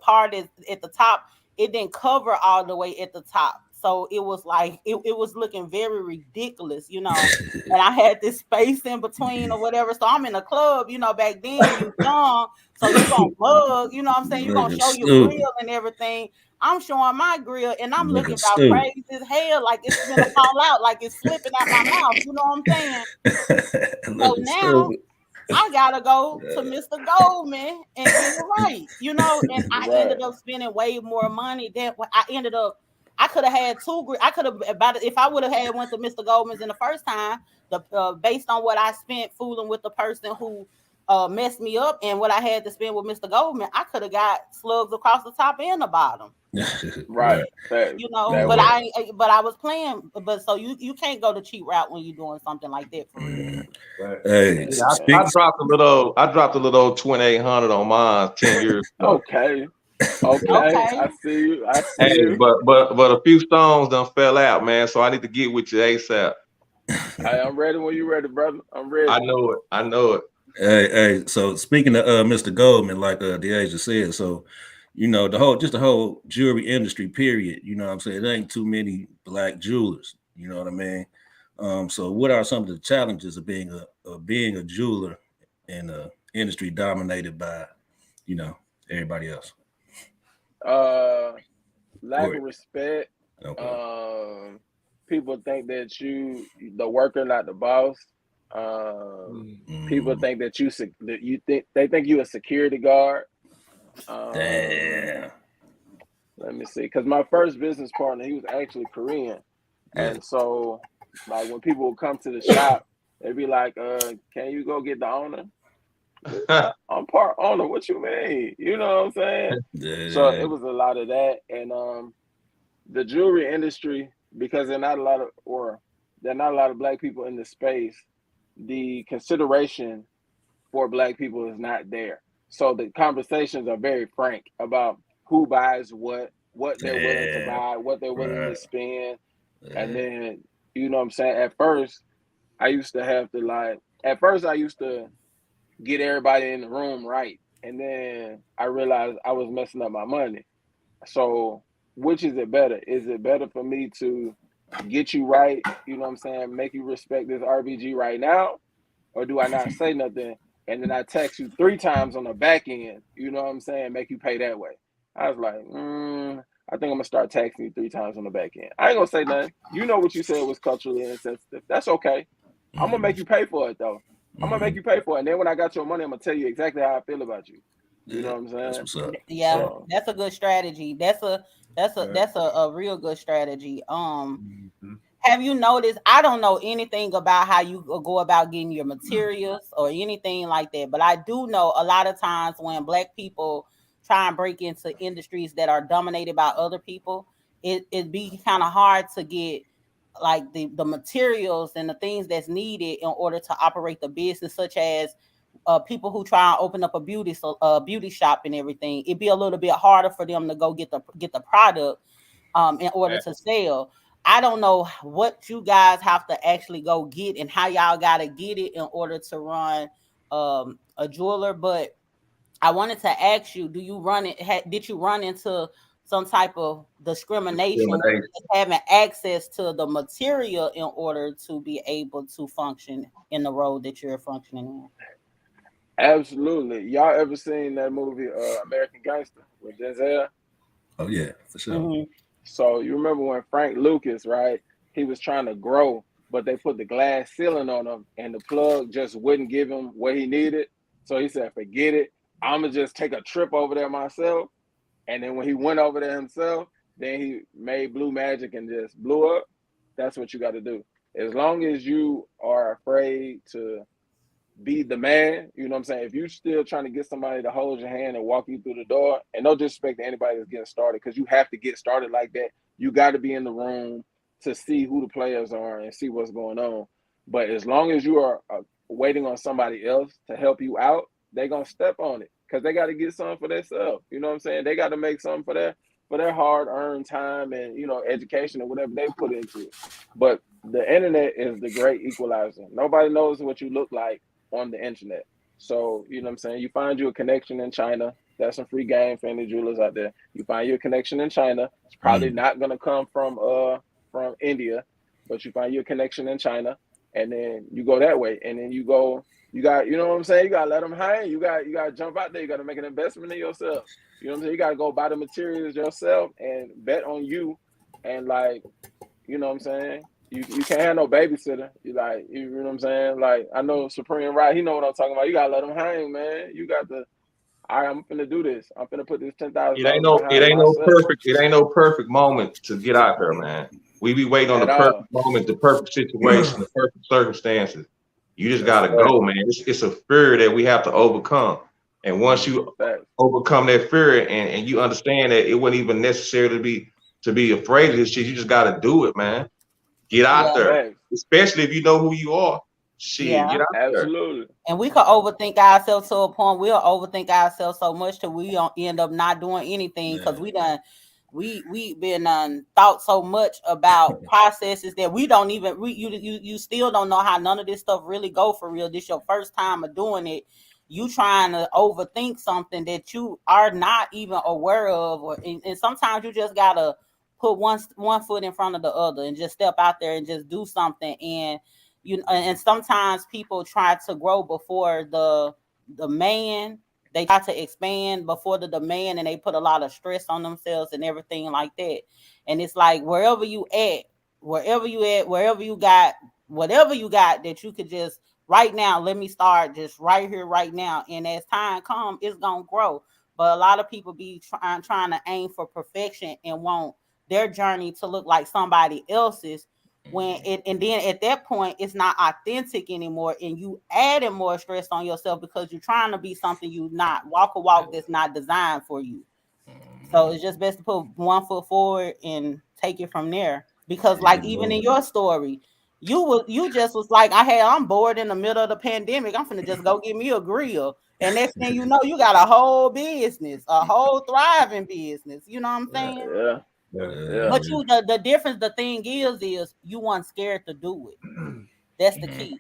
part is at the top, it didn't cover all the way at the top. So it was like it was looking very ridiculous, and I had this space in between or whatever. So I'm in a club, back then you young, so you gonna mug, you know what I'm saying? You're gonna show your grill and everything. I'm showing my grill and I'm looking about crazy as hell, like it's gonna fall out, like it's flipping out my mouth, you know what I'm saying? So now I gotta go to Mr. Goldman and get it right, and I ended up spending way more money than what I could have had if I would have had went to Mr. Goldman's in the first time, based on what I spent fooling with the person who messed me up and what I had to spend with Mr. Goldman, I could have got slugs across the top and the bottom. Right. But I was playing, but so you can't go the cheap route when you're doing something like that for real. Hey, I dropped a little 2800 on mine 10 years ago. Okay. Okay, Okay. I see you. I see Hey, you. but a few stones done fell out, man. So I need to get with you ASAP. Hey, I'm ready when you ready, brother. I'm ready. I know it. I know it. Hey, so speaking of Mr. Goldman, like DeAsia said, so the whole jewelry industry, period. You know what I'm saying? There ain't too many black jewelers, you know what I mean? So what are some of the challenges of being a jeweler in a industry dominated by, everybody else? Lack of respect. Okay. People think that you the worker, not the boss. People think that they think you a security guard. Damn. Let me see, because my first business partner, he was actually Korean, and so like when people would come to the shop, they'd be like, "Can you go get the owner?" I'm part owner. What you mean? You know what I'm saying? Yeah. So it was a lot of that, and the jewelry industry, because there are not a lot of black people in the space. The consideration for black people is not there. So the conversations are very frank about who buys what they're willing to buy, what they're willing to spend. And then, you know what I'm saying? At first, I used to get everybody in the room right. And then I realized I was messing up my money. So which is it better? Is it better for me to get you right, you know what I'm saying, make you respect this RBG right now? Or do I not say nothing and then I text you 3 times on the back end, you know what I'm saying, make you pay that way? I was like, I think I'm gonna start texting you 3 times on the back end. I ain't gonna say nothing. You know what you said was culturally insensitive. That's okay. I'm gonna make you pay for it though. I'm gonna make you pay for it. And then when I got your money, I'm gonna tell you exactly how I feel about you. You know what I'm saying? That's what's up. Yeah, that's a good strategy. That's a real good strategy. Have you noticed? I don't know anything about how you go about getting your materials or anything like that, but I do know a lot of times when black people try and break into industries that are dominated by other people, it be kind of hard to get like the materials and the things that's needed in order to operate the business, such as people who try and open up a beauty shop and everything. It'd be a little bit harder for them to go get the product in order to sell. I don't know what you guys have to actually go get and how y'all got to get it in order to run a jeweler. But I wanted to ask you, did you run into some type of discrimination with having access to the material in order to be able to function in the role that you're functioning in? Absolutely. Y'all ever seen that movie American Gangster with Denzel? Oh yeah, for sure. Mm-hmm. So you remember when Frank Lucas, right? He was trying to grow, but they put the glass ceiling on him and the plug just wouldn't give him what he needed. So he said, forget it. I'm going to just take a trip over there myself. And then when he went over there himself, then he made blue magic and just blew up. That's what you got to do. As long as you are afraid to be the man, you know what I'm saying? If you're still trying to get somebody to hold your hand and walk you through the door, and no disrespect to anybody that's getting started, because you have to get started like that. You got to be in the room to see who the players are and see what's going on. But as long as you are waiting on somebody else to help you out, they're going to step on it because they got to get something for themselves. You know what I'm saying? They got to make something for their hard-earned time and, education and whatever they put into it. But the internet is the great equalizer. Nobody knows what you look like on the internet. So, you know what I'm saying? You find you a connection in China. That's some free game for any jewelers out there. You find you a connection in China. It's probably not going to come from India, but you find you a connection in China, and then you go that way. And then you know what I'm saying? You got to let them hang. You got to jump out there. You got to make an investment in yourself. You know what I'm saying? You got to go buy the materials yourself and bet on you. And you know what I'm saying? You can't have no babysitter. You know what I'm saying? Like, I know Supreme Right, he know what I'm talking about. You gotta let him hang, man. You got to, all right, I'm finna do this. I'm finna put this $10,000. It ain't no perfect moment to get out there, man. We be waiting on the perfect moment, the perfect situation, the perfect circumstances. You just gotta go, man. It's a fear that we have to overcome. And once you overcome that fear and you understand that it wasn't even necessary to be afraid of this shit, you just gotta do it, man. Get out there, especially if you know who you are. Shit, get out there. Absolutely. And we could overthink ourselves to a point. We'll overthink ourselves so much till we don't end up not doing anything because we been thought so much about processes that we don't even you still don't know how none of this stuff really go for real. This your first time of doing it. You trying to overthink something that you are not even aware of, and sometimes you just gotta put one foot in front of the other and just step out there and just do something. And sometimes people try to grow before the man. They try to expand before the demand, and they put a lot of stress on themselves and everything like that. And it's like wherever you got, whatever you got that you could just right now, let me start just right here, right now. And as time comes, it's gonna grow. But a lot of people be trying to aim for perfection and want their journey to look like somebody else's. And then at that point it's not authentic anymore, and you adding more stress on yourself because you're trying to be something you not. Walk a walk that's not designed for you. So it's just best to put one foot forward and take it from there. Because like even in your story, you just was like, I'm bored in the middle of the pandemic, I'm finna just go get me a grill. And next thing you know, you got a whole business, a whole thriving business. You know what I'm saying? Yeah. But the difference, the thing is you weren't scared to do it. That's the key.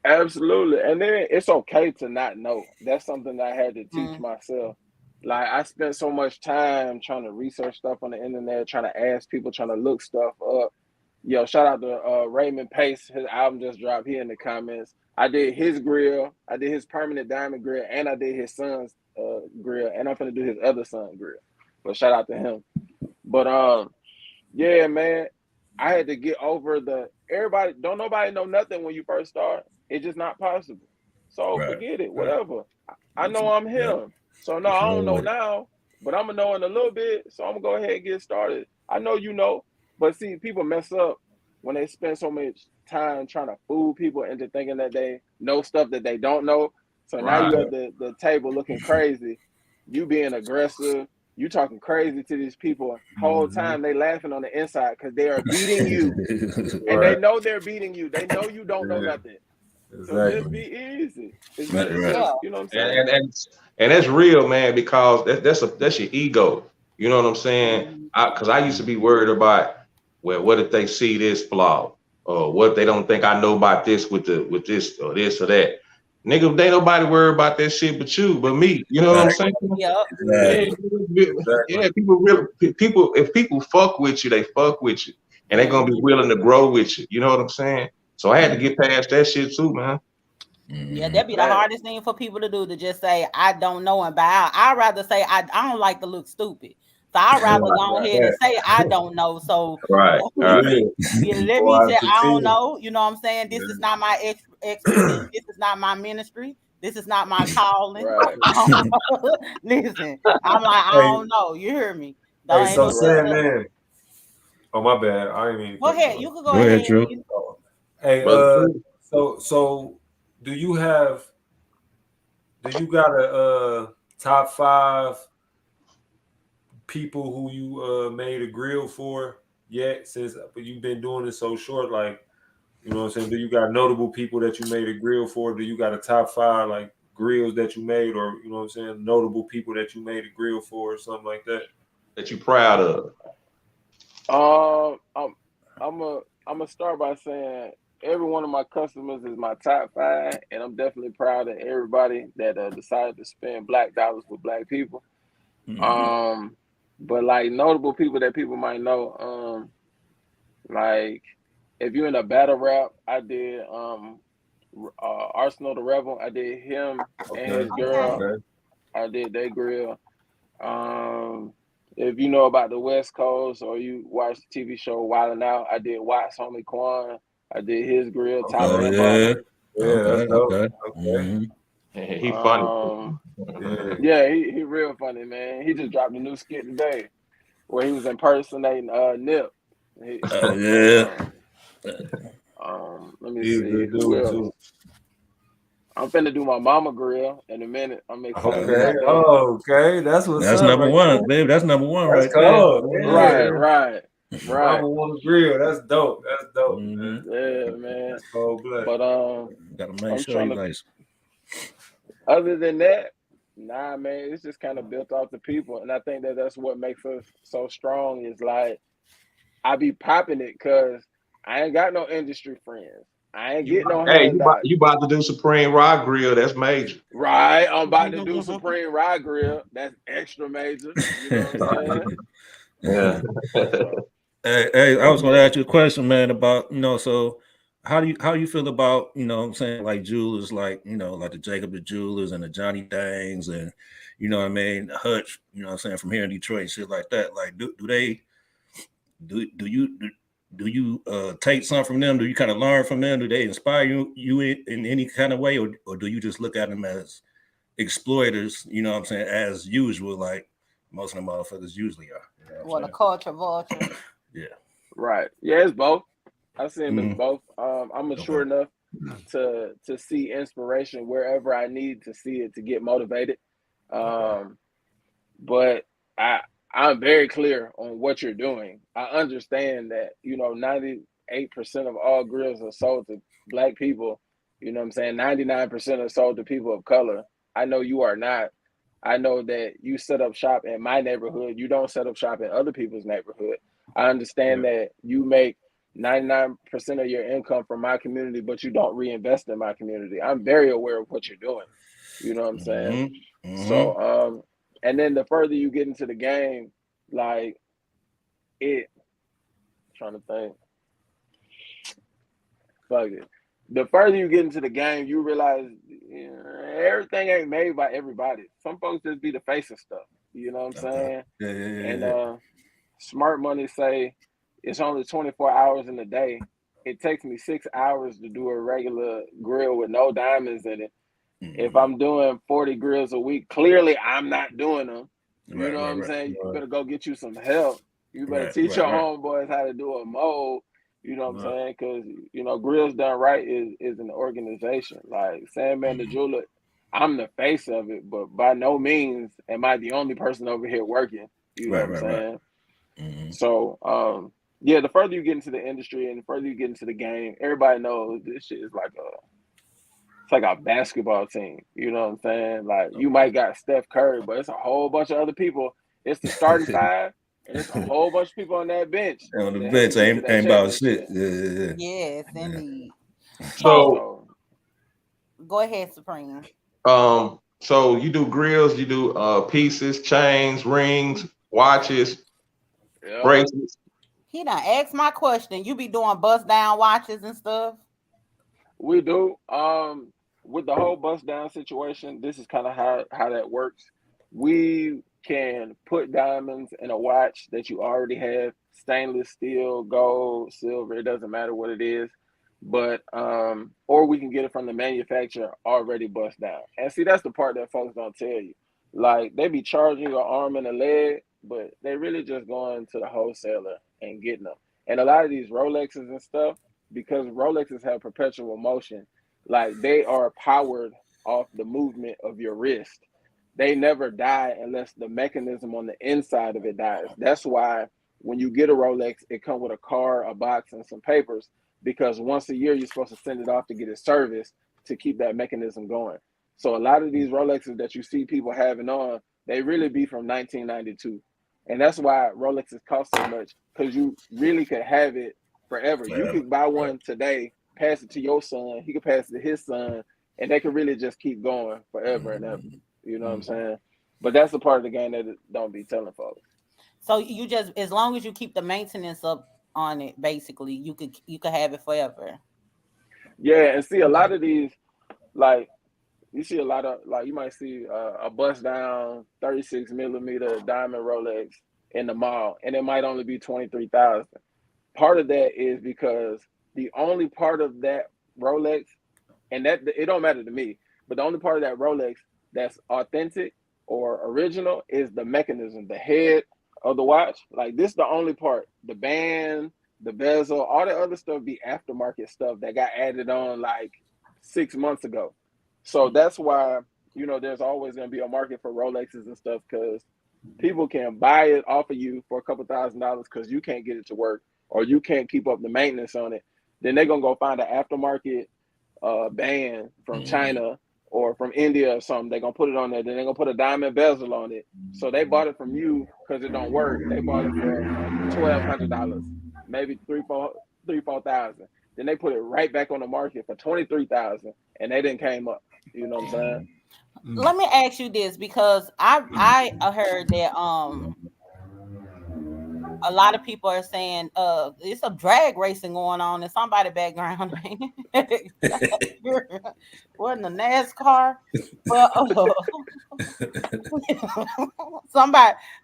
Absolutely. And then it's okay to not know. That's something I had to teach myself. Like I spent so much time trying to research stuff on the internet, trying to ask people, trying to look stuff up. Yo, shout out to Raymond Pace. His album just dropped here in the comments. I did his grill. I did his permanent diamond grill, and I did his son's grill, and I'm gonna do his other son grill. But shout out to him. But yeah, man, I had to get over nobody know nothing when you first start. It's just not possible. So forget it, whatever. I know I'm him. So no, I don't know now, but I'm gonna know in a little bit. So I'm gonna go ahead and get started. I know you know, but see, people mess up when they spend so much time trying to fool people into thinking that they know stuff that they don't know. So now you at the table looking crazy, you being aggressive. You talking crazy to these people. Whole time they laughing on the inside because they are beating you. And they know they're beating you. They know you don't know nothing. So just be easy. You know what I'm saying? And that's real, man, because that's your ego. You know what I'm saying? Because I used to be worried about, well, what if they see this flaw? Or what if they don't think I know about this with this or this or that? Nigga, they ain't nobody worried about that shit but you, but me. You know what I'm saying? Yeah, people, if people fuck with you, they fuck with you. And they're gonna be willing to grow with you. You know what I'm saying? So I had to get past that shit too, man. Yeah, that'd be the hardest thing for people to do, to just say, I don't know and bow. I'd rather say I don't like to look stupid. So I'd rather go ahead and say I don't know. So let me say I don't know. You know what I'm saying? This is not my expertise. This is not my ministry. This is not my calling. Listen, I'm like, I don't know. You hear me? Hey, so Sandman. Oh, my bad. I didn't mean to. Go ahead. You can go ahead. Trill. Hey, so do you got a top 5 people who you made a grill for yet, since you've been doing it so short? Like, you know what I'm saying? Do you got notable people that you made a grill for? Do you got a top 5 like grills that you made, or you know what I'm saying, notable people that you made a grill for or something like that that you proud of? I'm gonna start by saying every one of my customers is my top 5, and I'm definitely proud of everybody that decided to spend black dollars with black people. But like notable people that people might know, like if you're in a battle rap, I did Arsenal the Rebel. I did him and his girl. I did their grill. If you know about the West Coast or you watch the TV show Wildin' Out, I did Watts homie Quan. I did his grill. He funny. Yeah, he real funny, man. He just dropped a new skit today where he was impersonating Nip. Let me see. Who else? I'm finna do my mama grill in a minute. I'm excited. Okay. That's what's That's up, number right one, there. baby. That's number one, That's right cool. there. Right. Right. Mama want a grill. That's dope. That's dope, man. Yeah, man. That's cold-blooded. But gotta make I'm sure trying you to. nice. Other than that, nah, man, it's just kind of built off the people, and I think that that's what makes us so strong. Is like I be popping it because I ain't got no industry friends. I ain't getting no Hey, handouts. you about to do Supreme Rod Grill? That's major. Right, I'm about to do Supreme Rye Grill. That's extra major. You know what I'm saying? Yeah. So, Hey, I was gonna ask you a question, man, about so how you feel about what I'm saying, like jewelers, like like the Jacob the Jewelers and the Johnny Dangs and what I mean, Hutch, what I'm saying, from here in Detroit, shit like that. Like do you take something from them? Do you kind of learn from them? Do they inspire you in any kind of way, or do you just look at them as exploiters, what I'm saying, as usual, like most of the motherfuckers usually are? What a culture vulture. Yeah. right. Yeah, it's both. I see them as both. I'm mature Okay. enough to see inspiration wherever I need to see it to get motivated. But I'm very clear on what you're doing. I understand that 98% of all grills are sold to Black people. You know what I'm saying? 99% are sold to people of color. I know you are not. I know that you set up shop in my neighborhood. You don't set up shop in other people's neighborhood. I understand that you make 99% of your income from my community, but you don't reinvest in my community. I'm very aware of what you're doing. You know what I'm saying? So, and then the further you get into the game, like trying to think, fuck it. The further you get into the game, you realize everything ain't made by everybody. Some folks just be the face of stuff. You know what I'm saying? Yeah. And smart money say it's only 24 hours in a day. It takes me 6 hours to do a regular grill with no diamonds in it. If I'm doing 40 grills a week, clearly I'm not doing them. You know what I'm saying? You better go get you some help. You better teach your homeboys how to do a mold. You know what I'm saying? Because Grillz Done Right is an organization. Like Sandman the Jeweler, I'm the face of it, but by no means am I the only person over here working. You know what I'm saying? So yeah, the further you get into the industry and the further you get into the game, everybody knows this shit is like a basketball team. You know what I'm saying? Like you might got Steph Curry, but it's a whole bunch of other people. It's the starting five, and it's a whole bunch of people on that bench. On the bench ain't about shit. Yeah. Yes, indeed. So go ahead, Supreme. So you do grills, you do pieces, chains, rings, watches, bracelets. He done asked my question. You be doing bust down watches and stuff? We do. With the whole bust down situation, this is kind of how that works. We can put diamonds in a watch that you already have, stainless steel, gold, silver, it doesn't matter what it is. But or we can get it from the manufacturer already bust down. And see, that's the part that folks don't tell you. Like they be charging your arm and a leg, but they really just going to the wholesaler and getting them. And a lot of these Rolexes and stuff, because Rolexes have perpetual motion, like they are powered off the movement of your wrist. They never die unless the mechanism on the inside of it dies. That's why when you get a Rolex, it comes with a car, a box, and some papers, because once a year you're supposed to send it off to get it serviced to keep that mechanism going. So a lot of these Rolexes that you see people having on, they really be from 1992. And that's why Rolexes cost so much, because you really could have it forever. You could buy one today, pass it to your son, he could pass it to his son, and they could really just keep going forever and ever. You know what I'm saying? But that's the part of the game that don't be telling folks. So you just, as long as you keep the maintenance up on it, basically, you could have it forever. Yeah, and see a lot of these, like you see a lot of, like you might see a bust down 36 millimeter diamond Rolex in the mall, and it might only be 23,000. Part of that is because the only part of that Rolex, and that it don't matter to me, but the only part of that Rolex that's authentic or original is the mechanism, the head of the watch. Like this, the only part. The band, the bezel, all the other stuff be aftermarket stuff that got added on like 6 months ago. So that's why there's always going to be a market for Rolexes and stuff, because people can buy it off of you for a couple $1,000s because you can't get it to work or you can't keep up the maintenance on it. Then they're gonna go find an aftermarket band from China or from India or something. They're gonna put it on there. Then they're gonna put a diamond bezel on it. So they bought it from you because it don't work. They bought it for $1,200, maybe $3,000-$4,000. Then they put it right back on the market for $23,000, and they didn't came up. You know what I'm saying? Let me ask you this, because I heard that a lot of people are saying it's a drag racing going on in somebody's background. Wasn't a NASCAR, but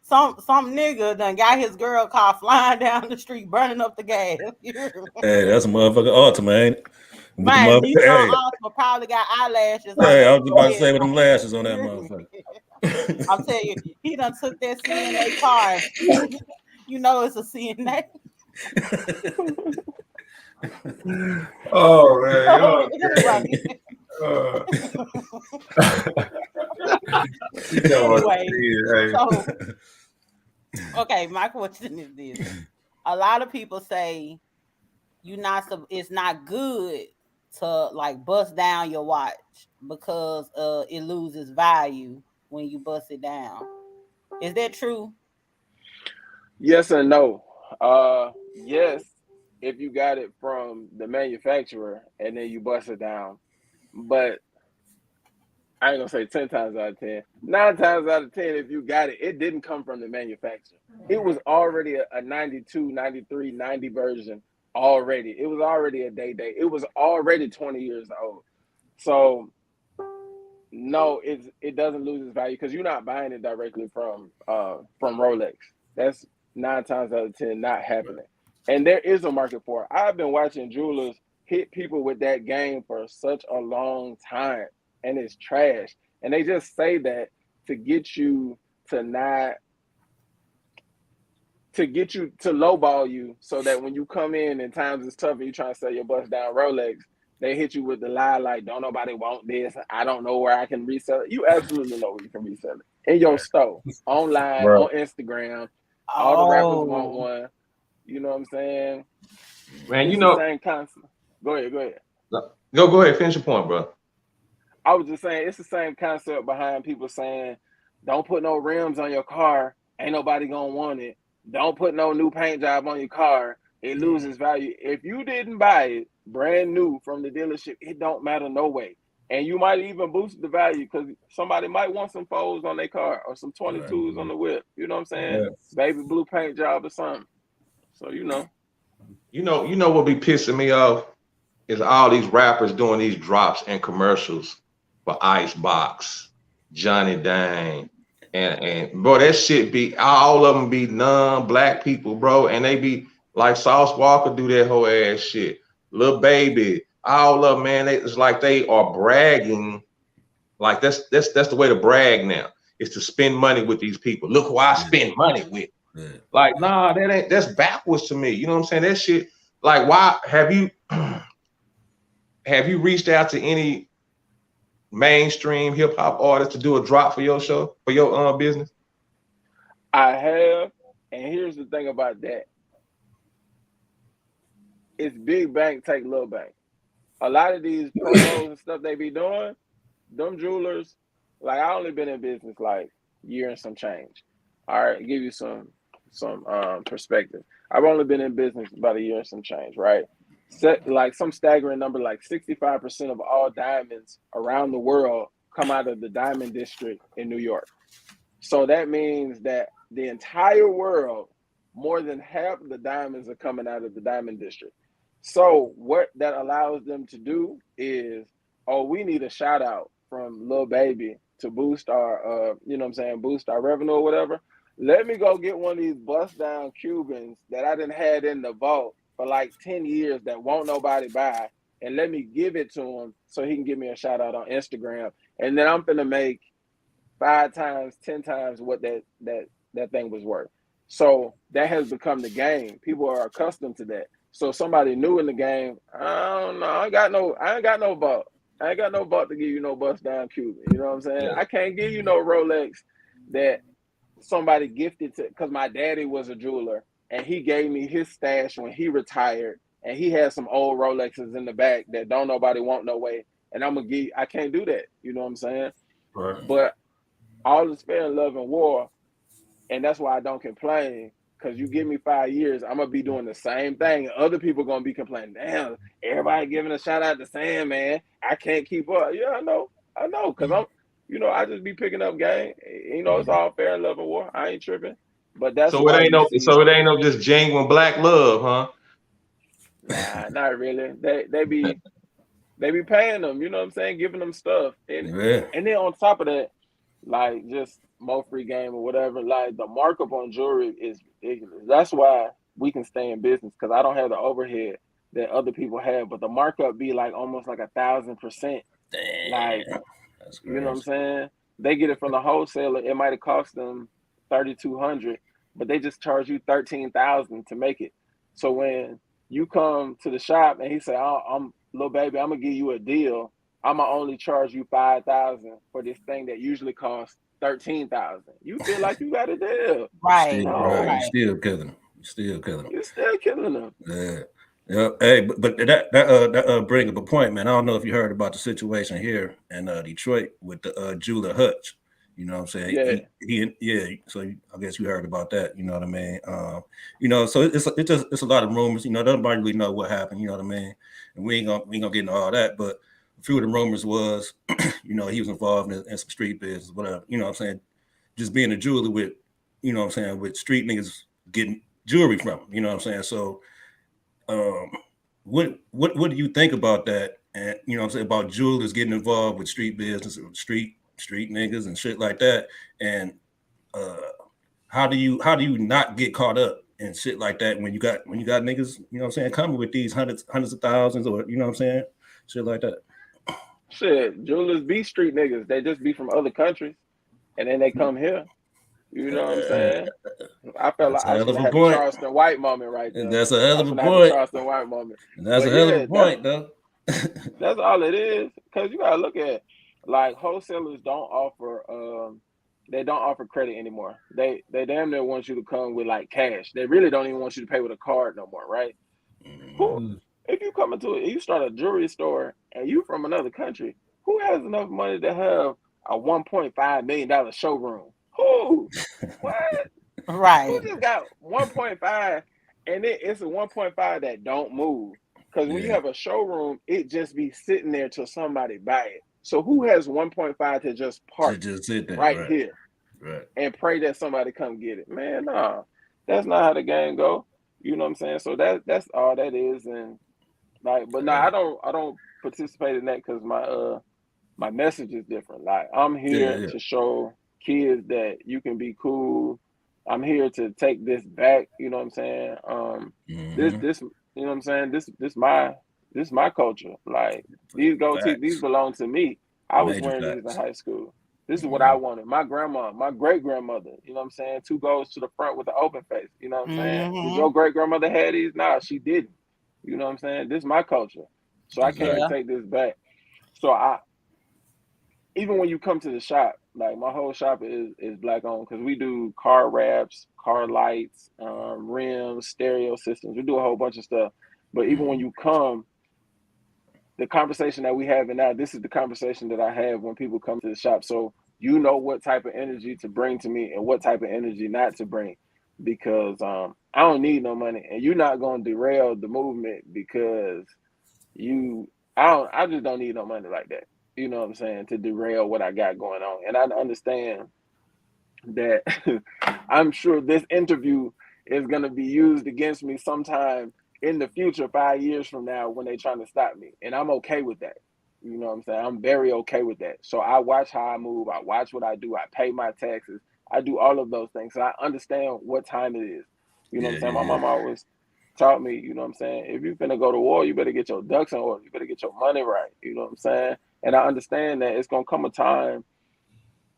some nigga done got his girl car flying down the street, burning up the gas. Hey, that's a motherfucking Ultima, ain't it? Man, Ultima probably got eyelashes. Hey, I was about to say with them lashes on that motherfucker. I'll tell you, he done took that CNA car. You know it's a CNA. Oh man. Anyway, so, okay, my question is this. A lot of people say it's not good to like bust down your watch because it loses value when you bust it down. Is that true? Yes and no. Yes, if you got it from the manufacturer and then you bust it down. But I ain't gonna say 10 times out of 10. 9 times out of 10, if you got it, it didn't come from the manufacturer. It was already a 92, 93, 90 version already. It was already a day. It was already 20 years old. So no, it doesn't lose its value because you're not buying it directly from Rolex. That's 9 times out of 10 not happening. And there is a market for it. I've been watching jewelers hit people with that game for such a long time, and it's trash. And they just say that to get you to lowball you so that when you come in and times is tough and you trying to sell your bust down Rolex, they hit you with the lie like, don't nobody want this. I don't know where I can resell it. You absolutely know where you can resell it. In your store, online, on Instagram. All the rappers want one. You know what I'm saying? Man, it's the same concept. Go ahead. Go ahead. Finish your point, bro. I was just saying it's the same concept behind people saying, don't put no rims on your car. Ain't nobody gonna want it. Don't put no new paint job on your car. It loses value. If you didn't buy it brand new from the dealership, it don't matter no way. And you might even boost the value because somebody might want some folds on their car or some 22s on the whip. You know what I'm saying? Yes. Baby blue paint job or something. So you know what be pissing me off is all these rappers doing these drops and commercials for Icebox, Johnny Dang, and bro, that shit be all of them be non-black people, bro, and they be like Sauce Walker do that whole ass shit. Lil Baby, all of them, man, it's like they are bragging. Like that's the way to brag now. Is to spend money with these people. Look who I spend money with. Yeah. Like, nah, that's backwards to me. You know what I'm saying? That shit, like, why have you reached out to any mainstream hip hop artists to do a drop for your show, for your business? I have, and here's the thing about that. It's big bank take little bank. A lot of these promos and stuff they be doing, them jewelers, like I only been in business like a year and some change. All right, give you some perspective. I've only been in business about a year and some change, right? Like some staggering number, like 65% of all diamonds around the world come out of the diamond district in New York. So that means that the entire world, more than half of the diamonds are coming out of the diamond district. So what that allows them to do is, we need a shout out from Lil Baby to boost our, boost our revenue or whatever. Let me go get one of these bust down Cubans that I done had in the vault for like 10 years that won't nobody buy, and let me give it to him so he can give me a shout out on Instagram. And then I'm finna make 5 times, 10 times what that thing was worth. So that has become the game. People are accustomed to that. So somebody new in the game, I don't know. I ain't got no vault. I ain't got no vault to give you no bust down Cuban. You know what I'm saying? Yeah. I can't give you no Rolex that somebody gifted to, because my daddy was a jeweler and he gave me his stash when he retired, and he had some old Rolexes in the back that don't nobody want no way. And I can't do that. You know what I'm saying? Right. But all is fair in love and war. And that's why I don't complain. Because you give me 5 years, I'm going to be doing the same thing. Other people going to be complaining, damn, everybody giving a shout out to Sandman. I can't keep up. Yeah, I know. Because I just be picking up game. It's all fair in love and war. I ain't tripping. But that's so it ain't no just genuine black love, huh? Nah, not really. They be paying them, you know what I'm saying, giving them stuff. And then on top of that, like just more free game or whatever, like the markup on jewelry is ridiculous. That's why we can stay in business, because I don't have the overhead that other people have, but the markup be like almost like 1,000%. Like, that's you know what I'm saying? They get it from the wholesaler. It might have cost them $3,200, but they just charge you $13,000 to make it. So when you come to the shop and he say, I'm little baby, I'm gonna give you a deal. I'm gonna only charge you $5,000 for this thing that usually costs $13,000. You feel like you got a deal, right? Right. You're still killing them. Yeah. Yeah. Hey, but that bring up a point, man. I don't know if you heard about the situation here in Detroit with the jeweler Hutch. You know what I'm saying? Yeah. So I guess you heard about that. You know what I mean? So it's a lot of rumors. Nobody really know what happened. You know what I mean? And we ain't gonna get into all that. But a few of the rumors was, he was involved in some street business, whatever. You know what I'm saying? Just being a jeweler with, with street niggas getting jewelry from him. You know what I'm saying? So, what do you think about that? And about jewelers getting involved with street business, or street niggas and shit like that, and how do you not get caught up in shit like that when you got niggas coming with these hundreds of thousands, or shit like that? Shit, jewelers be street niggas. They just be from other countries, and then they come here. You know what I'm saying? I felt like I should have had the Charleston White moment right there. That's a hell of a point. Charleston White moment. That's a hell of a point, though. That's all it is. Because you gotta look at, like, wholesalers don't offer credit anymore. They damn near want you to come with like cash. They really don't even want you to pay with a card no more, right? If you come you start a jewelry store and you from another country, who has enough money to have a $1.5 million showroom? Who? What? Right. Who just got 1.5 and it's a 1.5 that don't move? Because when you have a showroom, it just be sitting there till somebody buy it. So who has 1.5 to just park sit there, right here and pray that somebody come get it? Man, nah, that's not how the game go. You know what I'm saying? So that's all that is. And like, but I don't participate in that because my message is different. Like, I'm here to show kids that you can be cool. I'm here to take this back. You know what I'm saying? This you know what I'm saying? This my culture. Like, these these belong to me. I was wearing these in high school. This is what I wanted. My grandma, my great grandmother, you know what I'm saying? 2 goes to the front with the open face. You know what I'm saying? Did your great grandmother have these? Nah, she didn't. You know what I'm saying? This is my culture. So I can't take this back. So even when you come to the shop, like, my whole shop is black owned, because we do car wraps, car lights, rims, stereo systems. We do a whole bunch of stuff. But even when you come, the conversation that we have now, this is the conversation that I have when people come to the shop. So you know what type of energy to bring to me and what type of energy not to bring, because I don't need no money, and you're not going to derail the movement because I just don't need no money like that. You know what I'm saying? To derail what I got going on. And I understand that I'm sure this interview is going to be used against me sometime in the future, 5 years from now, when they're trying to stop me. And I'm okay with that. You know what I'm saying? I'm very okay with that. So I watch how I move. I watch what I do. I pay my taxes. I do all of those things. So I understand what time it is. You know what I'm saying? My mom always taught me, you know what I'm saying? If you're finna go to war, you better get your ducks in order. You better get your money right. You know what I'm saying? And I understand that it's going to come a time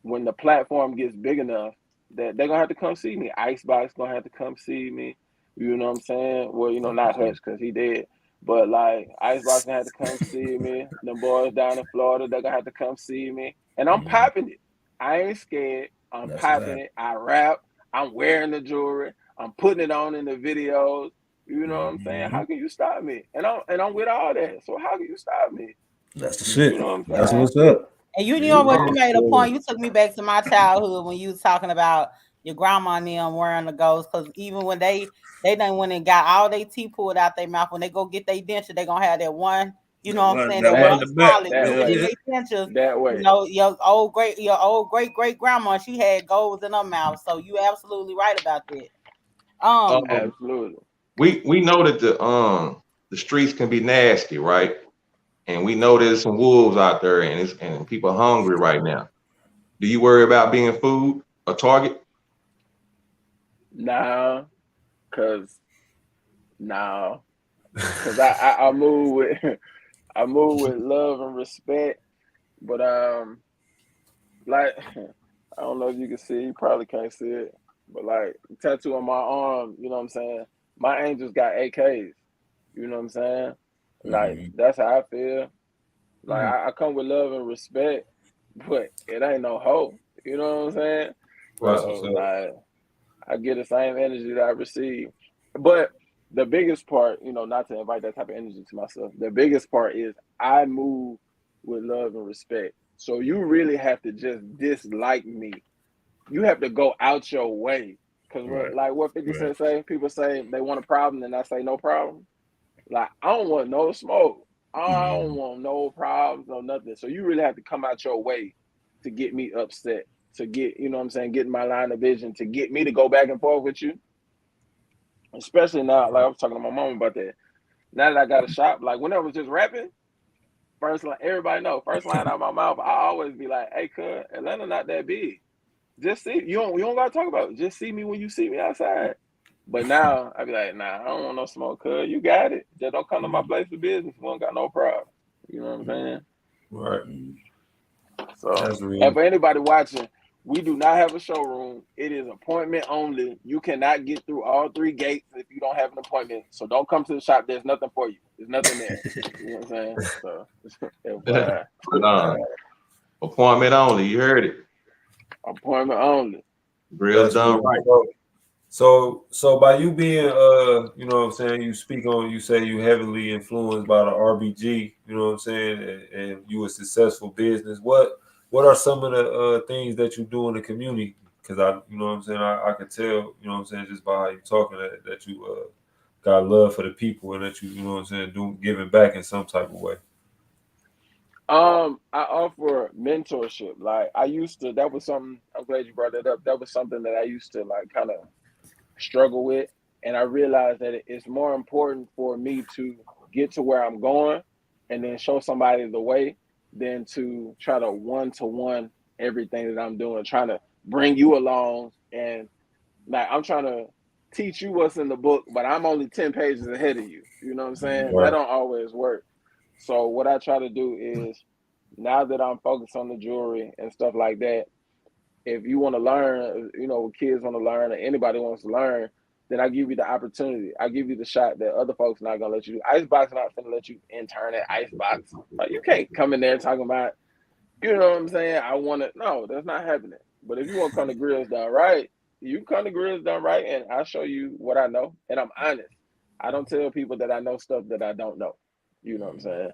when the platform gets big enough that they're going to have to come see me. Icebox going to have to come see me. You know what I'm saying? Well, not Hutch because he dead. But, like, Icebox going to have to come see me. Them boys down in Florida, they're going to have to come see me. And I'm popping it. I ain't scared. I'm popping it. I rap. I'm wearing the jewelry. I'm putting it on in the videos. You know what I'm saying? How can you stop me? And I'm with all that. So how can you stop me? That's the shit. You know what I'm saying? That's what's up. And you know what? You made a point. You took me back to my childhood when you was talking about your grandma and them wearing the ghosts. Because even when they done went and got all their teeth pulled out their mouth, when they go get their denture, they gonna have that one. You know what I'm saying? That one solid in their dentures. That way. You know, your old great grandma, she had golds in her mouth. So you absolutely right about that. Absolutely. We know that the streets can be nasty, right? And we know there's some wolves out there, and people are hungry right now. Do you worry about being food, a target? Nah, cause I move with I move with love and respect. But like I don't know if you can see, you probably can't see it, but like tattoo on my arm, you know what I'm saying? My angels got AKs, you know what I'm saying? Like that's how I feel. Like I come with love and respect, but it ain't no hope. You know what I'm saying? Right. So like I get the same energy that I receive. But the biggest part, you know, not to invite that type of energy to myself, the biggest part is I move with love and respect. So you really have to just dislike me. You have to go out your way. Because like what 50 Cent say, people say they want a problem and I say no problem. Like I don't want no smoke. I don't want no problems, no nothing. So you really have to come out your way to get me upset, to get, you know what I'm saying, get in my line of vision, to get me to go back and forth with you. Especially now, like I was talking to my mom about that. Now that I got a shop, like when I was just rapping, first line, everybody know, first line out of my mouth, I always be like, hey, cuz, Atlanta not that big. Just see, we don't gotta talk about it. Just see me when you see me outside. But now I be like, nah, I don't want no smoke, cuz you got it. Just don't come to my place for business. We don't got no problem. You know what I'm saying? Right. So, and for anybody watching, we do not have a showroom. It is appointment only. You cannot get through all 3 gates if you don't have an appointment. So don't come to the shop. There's nothing for you. There's nothing there. You know what I'm saying? So, appointment only. You heard it. Appointment only. Grillz Done Right. So by you being you know what I'm saying, you say you heavily influenced by the RBG, you know what I'm saying, and you a successful business. What are some of the things that you do in the community? Because you know what I'm saying, I can tell, you know what I'm saying, just by how you talking that you got love for the people and that you know what I'm saying, giving back in some type of way. I offer mentorship. Like I used to, that was something, I'm glad you brought that up. That was something that I used to like kind of struggle with. And I realized that it's more important for me to get to where I'm going and then show somebody the way than to try to one-to-one everything that I'm doing, trying to bring you along. And like, I'm trying to teach you what's in the book, but I'm only 10 pages ahead of you. You know what I'm saying? Right. That don't always work. So what I try to do is, now that I'm focused on the jewelry and stuff like that, if you want to learn, you know, kids want to learn or anybody wants to learn, then I give you the opportunity. I give you the shot that other folks not going to let you do. Icebox not going to let you intern at Icebox. Like, you can't come in there talking about, you know what I'm saying, I want to, no, that's not happening. But if you want to come to Grillz Done Right, you come to Grillz Done Right and I'll show you what I know. And I'm honest. I don't tell people that I know stuff that I don't know. You know what I'm saying?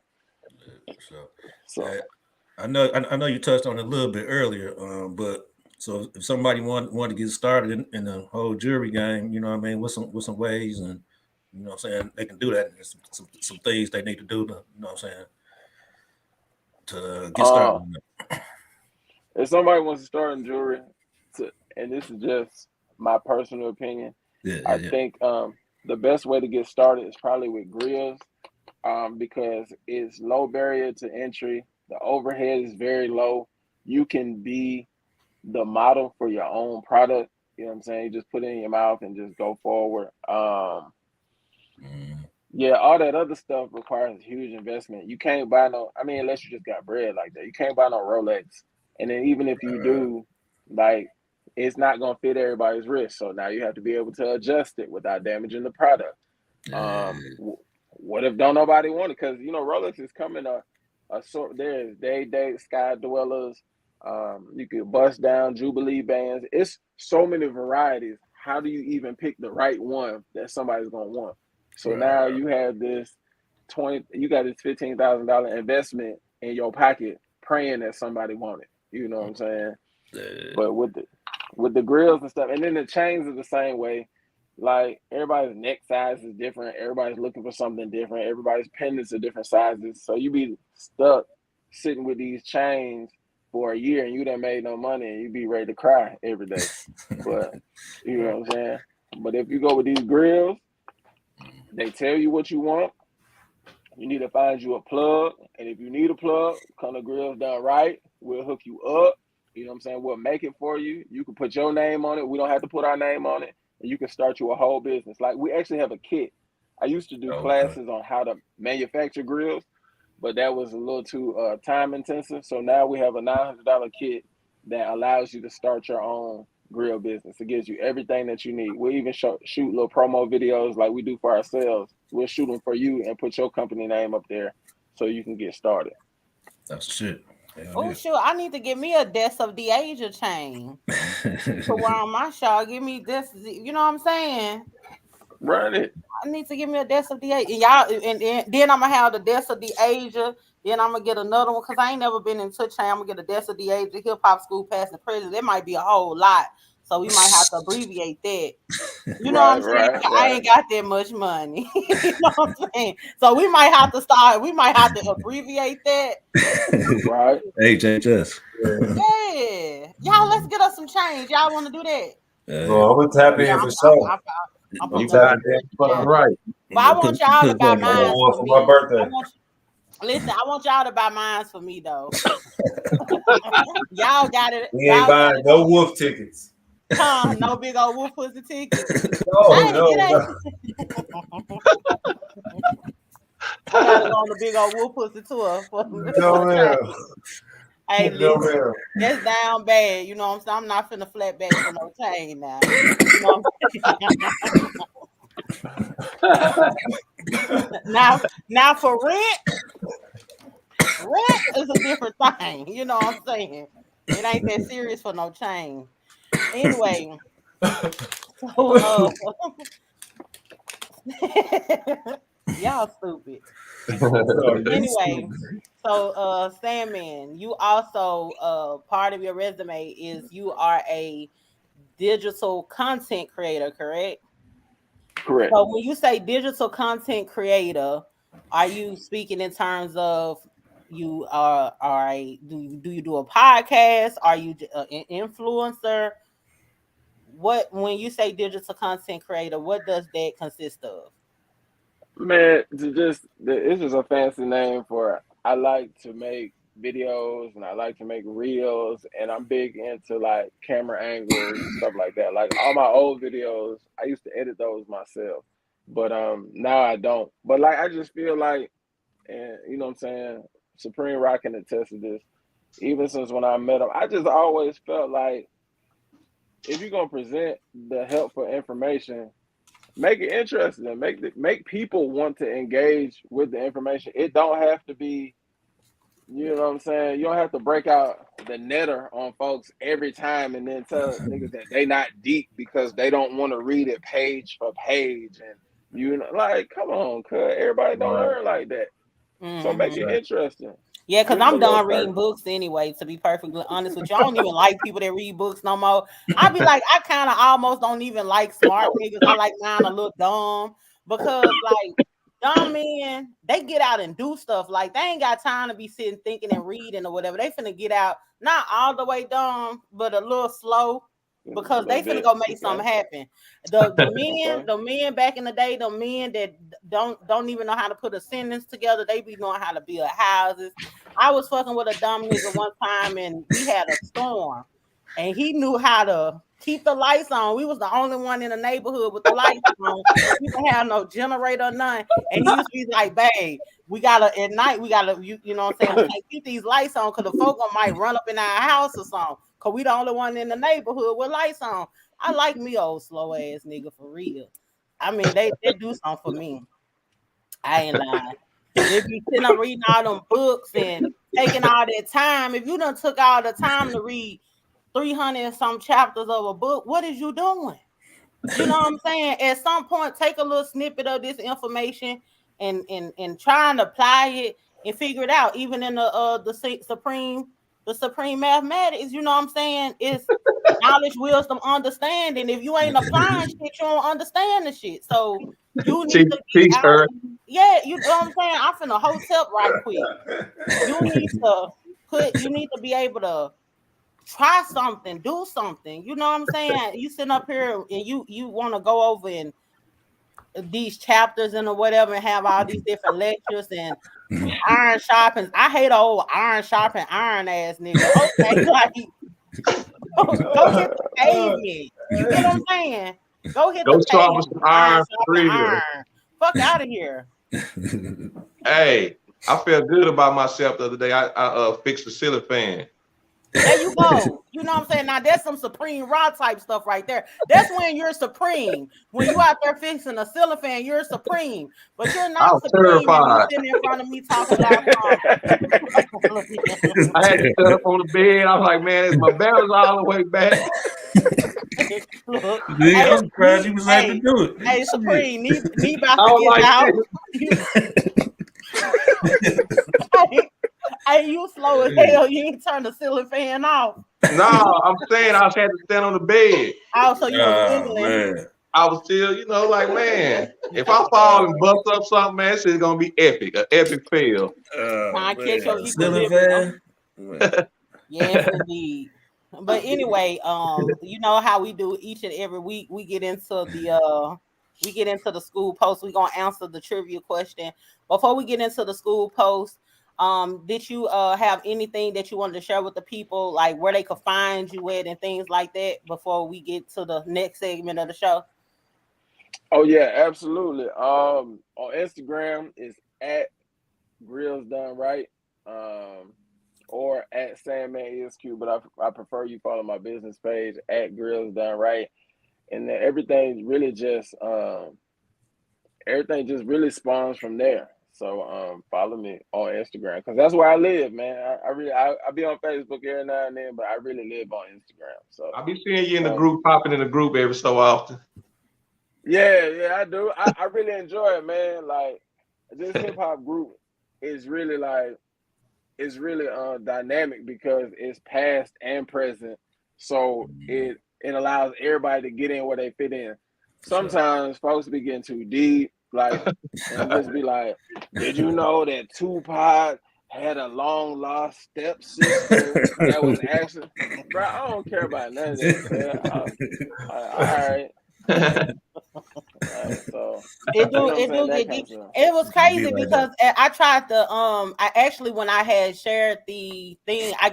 So I know you touched on it a little bit earlier, but so if somebody want to get started in the whole jewelry game, you know what I mean, with some ways, and you know what I'm saying, they can do that. There's some things they need to do to, you know what I'm saying, to get started. If somebody wants to start in jewelry, and this is just my personal opinion, I think the best way to get started is probably with Grillz, because it's low barrier to entry. The overhead is very low. You can be the model for your own product. You know what I'm saying? You just put it in your mouth and just go forward. Yeah, all that other stuff requires a huge investment. You can't buy unless you just got bread like that. You can't buy no Rolex. And then even if you do, like, it's not going to fit everybody's wrist. So now you have to be able to adjust it without damaging the product. What if don't nobody want it? Because, you know, Rolex is coming a sort. There's Day, Sky Dwellers. You could bust down Jubilee bands. It's so many varieties. How do you even pick the right one that somebody's gonna want? So now you have this you got this $15,000 investment in your pocket, praying that somebody want it. You know what I'm saying? But with the grills and stuff, and then the chains are the same way. Like everybody's neck size is different. Everybody's looking for something different. Everybody's pendants are different sizes. So you be stuck sitting with these chains for a year and you done made no money and you be ready to cry every day. But you know what I'm saying? But if you go with these grills, they tell you what you want. You need to find you a plug. And if you need a plug, come to Grillz Done Right. We'll hook you up. You know what I'm saying? We'll make it for you. You can put your name on it. We don't have to put our name on it. And you can start you a whole business. Like we actually have a kit. I used to do classes on how to manufacture grills, but that was a little too time intensive. So now we have a $900 kit that allows you to start your own grill business. It gives you everything that you need. We'll even shoot little promo videos like we do for ourselves. We'll shoot them for you and put your company name up there so you can get started. That's shit. Oh, sure. I need to get me a Death of the Asia chain to wear on my show. Give me this, you know what I'm saying? Run it. I need to give me a Death of the Asia. And then I'm going to have the Death of the Asia. Then I'm going to get another one because I ain't never been in touch chain. I'm going to get a Death of the Asia, Hip Hop School, Past and Present. There might be a whole lot. So we might have to abbreviate that. You know what I'm saying? Right. I ain't got that much money. You know what I'm saying? So we might have to abbreviate that. Right. HHS. Yeah. Y'all, let's get us some change. Y'all want to do that? No, I'm gonna tap in for sure. You tap in for right. But I want y'all to buy mine for my birthday. I want y'all to buy mine for me though. Y'all got it. We ain't buying no wolf tickets. No big old wolf pussy tickets. No. I gotta go on the big old wolf pussy tour. Hey, listen, that's down bad. You know what I'm saying? I'm not finna flat back for no chain now. You know what I'm saying? now for rent is a different thing. You know what I'm saying? It ain't that serious for no chain. Anyway, so y'all stupid. Anyway, so Sandman, you also part of your resume is you are a digital content creator, correct? Correct. So when you say digital content creator, are you speaking in terms of you do you do a podcast? Are you an influencer? When you say digital content creator, what does that consist of? Man, it's just a fancy name for I like to make videos and I like to make reels and I'm big into like camera angles and stuff like that. Like all my old videos, I used to edit those myself, but now I don't. But like I just feel like, and you know what I'm saying, Supreme Rock can attest to this. Even since when I met him, I just always felt like if you're gonna present the helpful information, make it interesting. Make people want to engage with the information. It don't have to be, you know what I'm saying? You don't have to break out the netter on folks every time and then tell niggas that they not deep because they don't want to read it page for page. And you know, like, come on, cuz everybody don't learn like that. So make it interesting. Yeah, because I'm done reading books anyway, to be perfectly honest with you. I don't even like people that read books no more. I be like, I kind of almost don't even like smart niggas. I like mine a little dumb because like dumb men, they get out and do stuff. Like they ain't got time to be sitting thinking and reading or whatever. They finna get out, not all the way dumb, but a little slow. Because they finna go make something happen. The men back in the day, the men that don't even know how to put a sentence together, they be knowing how to build houses. I was fucking with a dumb nigga one time and we had a storm and he knew how to keep the lights on. We was the only one in the neighborhood with the lights on. We didn't have no generator or none. And he used to be like, babe, at night, you know what I'm saying? We can't keep these lights on because the folk might run up in our house or something. Cause we the only one in the neighborhood with lights on. I like me old slow ass nigga for real. I mean, they do something for me. I ain't lying. They be sitting up reading all them books and taking all that time. If you done took all the time to read 300 and some chapters of a book, what is you doing? You know what I'm saying? At some point, take a little snippet of this information and try and apply it and figure it out. Even in the supreme mathematics, you know what I'm saying? It's knowledge, wisdom, understanding. If you ain't applying shit, you don't understand the shit. So you need to be out. Yeah, you know what I'm saying? I'm finna host up right quick. You need to be able to try something, do something. You know what I'm saying? You sitting up here and you want to go over in these chapters and or whatever and have all these different lectures and iron sharpens. I hate old iron sharpen iron ass nigga. Okay, like go hit the pavement. You get what I'm saying? Go hit the pavement. Iron. Fuck out of here. Hey, I felt good about myself the other day. I fixed the ceiling fan. There you go. You know what I'm saying? Now that's some Supreme Raw type stuff right there. That's when you're supreme. When you out there fixing a ceiling fan, you're supreme. But you're not supreme. You're sitting in front of me talking about. I had to set up on the bed. I was like, man, my balance all the way back. Look, I'm surprised you was able to do it. Hey, Supreme, need about to get out. Hey, you slow as hell. You ain't turn the ceiling fan off. No, I'm saying I had to stand on the bed. Oh, so you was man. I was still, like, man, if I fall and bust up something, man, it's gonna be epic, an epic fail. I catch your ceiling fan. Yes, indeed. But anyway, you know how we do each and every week. We get into the school post. We're gonna answer the trivia question. Before we get into the school post, did you have anything that you wanted to share with the people, like where they could find you at and things like that before we get to the next segment of the show? Oh yeah, absolutely. On Instagram it's at Grillz Done Right, or at Sandman Esquire, but I prefer you follow my business page at Grillz Done Right, and then everything just really spawns from there. So follow me on Instagram because that's where I live, man. I be on Facebook every now and then, but I really live on Instagram. So I'll be seeing you in the group, popping in the group every so often. Yeah, I do. I really enjoy it, man. Like this hip hop group is really dynamic because it's past and present. So it allows everybody to get in where they fit in. Sometimes folks be getting too deep. Like, and just be like, did you know that Tupac had a long lost stepsister that was actually, bro? I don't care about none of that. All right. So it was crazy because I tried to I actually when I had shared the thing, I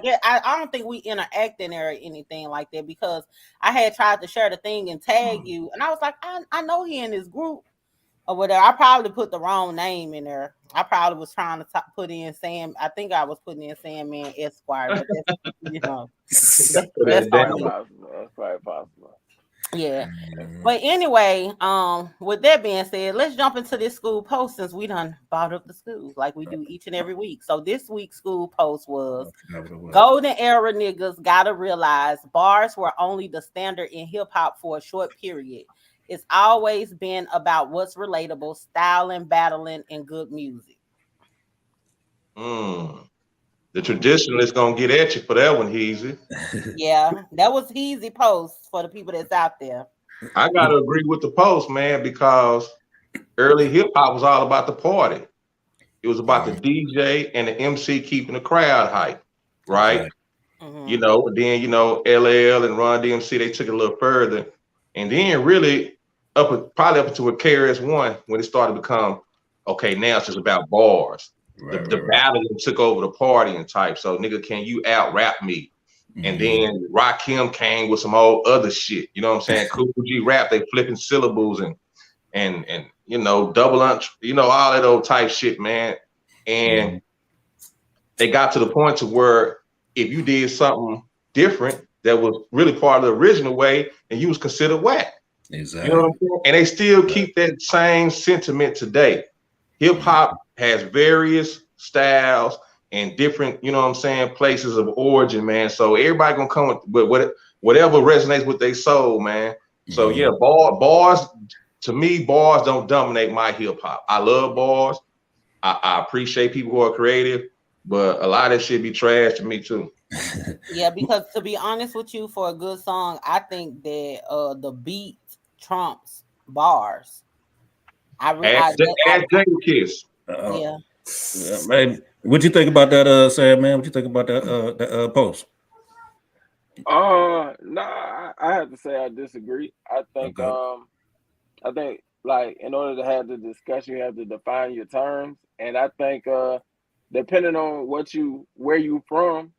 don't think we interacted there or anything like that because I had tried to share the thing and tag you, and I was like, I know he in this group. Or whatever. I probably put the wrong name in there. I probably was trying to put in Sam. I think I was putting in Sandman Esquire. But that's probably possible. Yeah. But anyway, with that being said, let's jump into this school post since we done brought up the schools like we do each and every week. So this week's school post was golden era niggas gotta realize bars were only the standard in hip hop for a short period. It's always been about what's relatable, styling, battling, and good music. The traditionalist gonna get at you for that one, Heezy. Yeah, that was Heezy post for the people that's out there. I gotta agree with the post, man, because early hip hop was all about the party. It was about the DJ and the MC keeping the crowd hype, right? Mm-hmm. Then LL and Run DMC, they took it a little further, and then really probably up to a KRS-One when it started to become okay. Now it's just about bars. The battle took over the partying type. So nigga, can you out rap me? Mm-hmm. And then Rakim came with some old other shit. You know what I'm saying? Cool G rap. They flipping syllables and double all that old type shit, man. And they got to the point to where if you did something different that was really part of the original way, and you was considered whack. Exactly. You know what I'm saying? And they still keep that same sentiment today. Hip hop has various styles, and different, you know what I'm saying, places of origin, man. So everybody gonna come with whatever resonates with their soul, man. So yeah, bars to me, bars don't dominate my hip hop. I love bars. I appreciate people who are creative, but a lot of that shit be trash to me too. Yeah, because to be honest with you, for a good song, I think that the beat trumps bars. Add Jadakiss. Yeah. Man, what you think about that, Sandman? What you think about that post? Nah, I have to say I disagree. I think like in order to have the discussion, you have to define your terms, and I think depending on where you from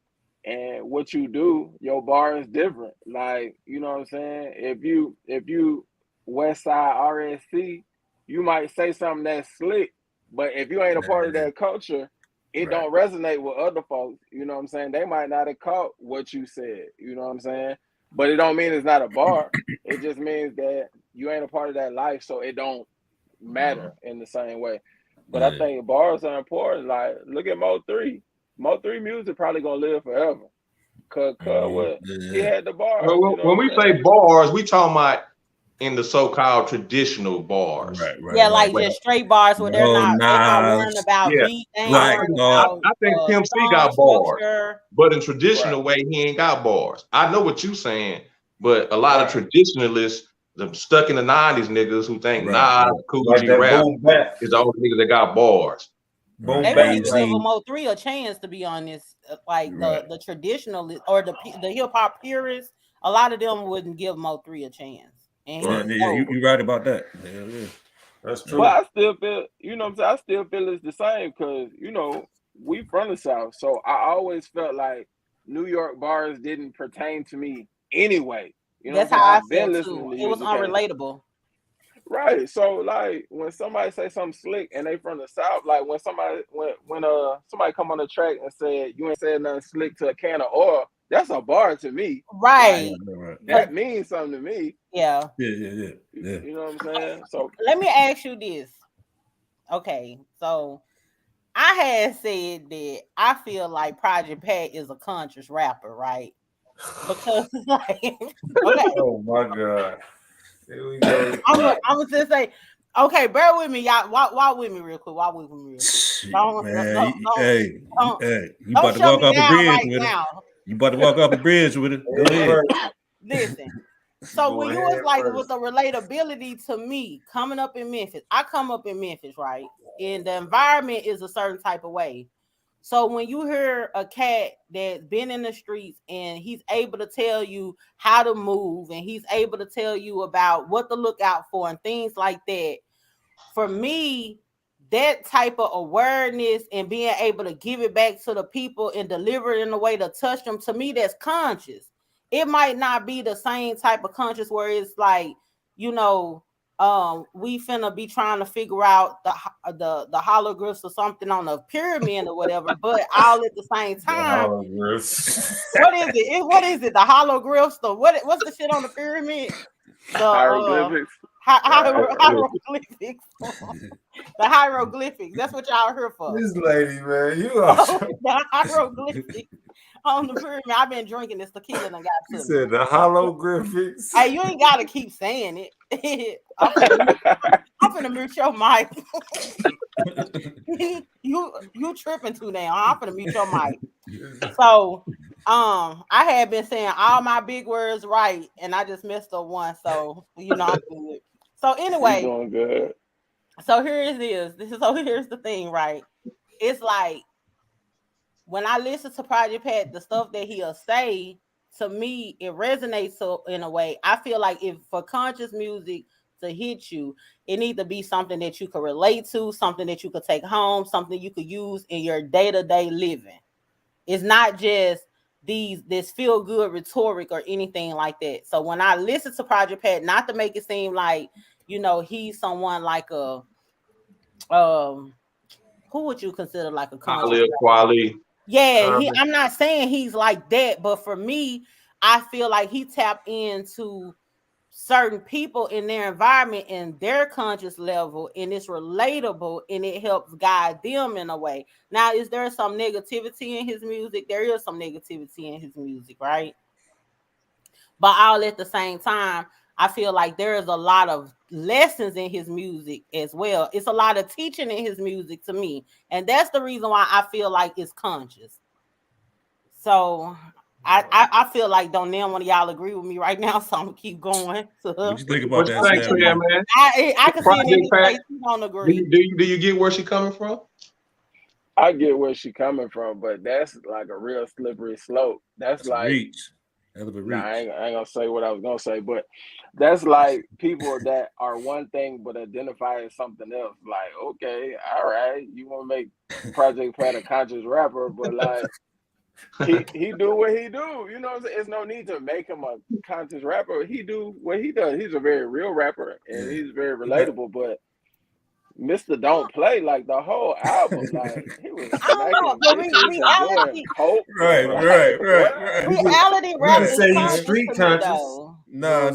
and what you do, your bar is different. Like, you know what I'm saying? If you West Side RSC, you might say something that's slick, but if you ain't a part of that culture, it don't resonate with other folks. You know what I'm saying? They might not have caught what you said. You know what I'm saying? But it don't mean it's not a bar. It just means that you ain't a part of that life, so it don't matter in the same way. But I think bars are important. Like, look at Mo3. Mo3 music probably gonna live forever. Cause he had the bars. Well, you know when we say bars, we talking about in the so-called traditional bars. Yeah, like just straight bars where they're not worrying about beat. I think Pimp C got bars, but in traditional way, he ain't got bars. I know what you saying, but a lot of traditionalists, them stuck in the 90s niggas who think Cool G rap is the only niggas that got bars. They wouldn't even give them Mo3 a chance, to be honest. Like the traditionalists or the hip hop purists, a lot of them wouldn't give Mo3 a chance. And you're right about that. Yeah. That's true. But I still feel, you know what I'm saying? I still feel it's the same because, you know, we from the South. So I always felt like New York bars didn't pertain to me anyway. You know, that's how I feel too. It was unrelatable. Right. So like when somebody say something slick and they from the South, like when somebody come on the track and said you ain't saying nothing slick to a can of oil, that's a bar to me. Right. Like, that means something to me. Yeah. You know what I'm saying? So let me ask you this. Okay, so I had said that I feel like Project Pat is a conscious rapper, right? Because like, okay. Oh my God. Here we go. I'm just say, okay, bear with me, y'all. Walk with me real quick. Walk with me real quick. Hey, you about to walk off a bridge with it. You about to walk off a bridge with it. Go ahead. Listen. So when you was like with the relatability to me coming up in Memphis, I come up in Memphis, right? And the environment is a certain type of way. So when you hear a cat that's been in the streets and he's able to tell you how to move and he's able to tell you about what to look out for and things like that, for me, that type of awareness and being able to give it back to the people and deliver it in a way to touch them, to me, that's conscious. It might not be the same type of conscious where it's like, you know, we finna be trying to figure out the hologlyphs or something on a pyramid or whatever, but all at the same time. What is it? What is it? The hologlyphs? What's the shit on the pyramid? The hieroglyphics. Hieroglyphics. The hieroglyphics. That's what y'all here for. This lady, man, you are the hieroglyphics on the pyramid. I've been drinking this tequila and I got to me. Said the hologlyphics. Hey, you ain't gotta keep saying it. I'm finna mute your mic. you tripping too now. I'm finna mute your mic. So I had been saying all my big words right, and I just messed up one. So you know I'm good. So anyway, doing good. So here it is. Here's the thing, right? It's like when I listen to Project Pat, the stuff that he'll say, to me, it resonates so in a way. I feel like if for conscious music to hit you, it needs to be something that you could relate to, something that you could take home, something you could use in your day-to-day living. It's not just this feel-good rhetoric or anything like that. So when I listen to Project Pat, not to make it seem like, you know, he's someone like a who would you consider like a conscious quality? Yeah, I'm not saying he's like that, but for me, I feel like he tapped into certain people in their environment and their conscious level, and it's relatable and it helps guide them in a way. Now, is there some negativity in his music? There is some negativity in his music, right? But all at the same time, I feel like there is a lot of lessons in his music as well. It's a lot of teaching in his music to me. And that's the reason why I feel like it's conscious. So I feel like don't none one of y'all agree with me right now, so I'm gonna keep going. What you think about that, Thanks, Sandman? man. I can see it in his face. He don't agree. Do you get where she coming from? I get where she coming from, but that's like a real slippery slope. That's like reach. Hell of a reach. Nah, I ain't gonna say what I was gonna say, but that's like people that are one thing but identify as something else. Like, okay, all right, you want to make Project Pat a conscious rapper, but like he do what he do. You know what I'm saying? There's no need to make him a conscious rapper. He do what he does. He's a very real rapper and he's very relatable, but Mr. Don't Play, like the whole album, like he was reality, right. Reality rap is say he's street conscious. No.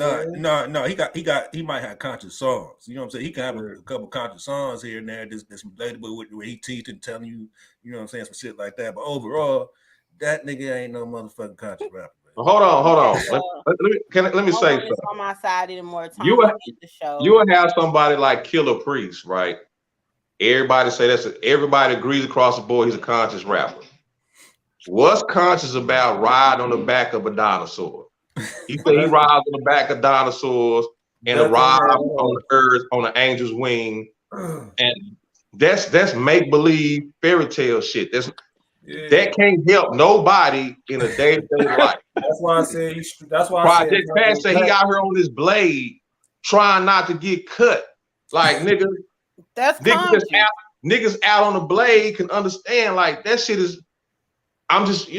He might have conscious songs. You know what I'm saying? He can have a couple conscious songs here and there that's relatable with where he teaching, telling you, you know what I'm saying, some shit like that. But overall, that nigga ain't no motherfucking conscious rapper. Hold on. Let me say something. On my side anymore. You will have somebody like Killer Priest, right? Everybody say everybody agrees across the board he's a conscious rapper. What's conscious about riding on the back of a dinosaur? He said he rides on the back of dinosaurs and arrives on the earth on an angel's wing, and that's make believe fairy tale shit. That can't help nobody in a day-to-day life. That's why I said Project Pat said he out here on this blade trying not to get cut. Like niggas, niggas out on the blade can understand. Like that shit is. I'm just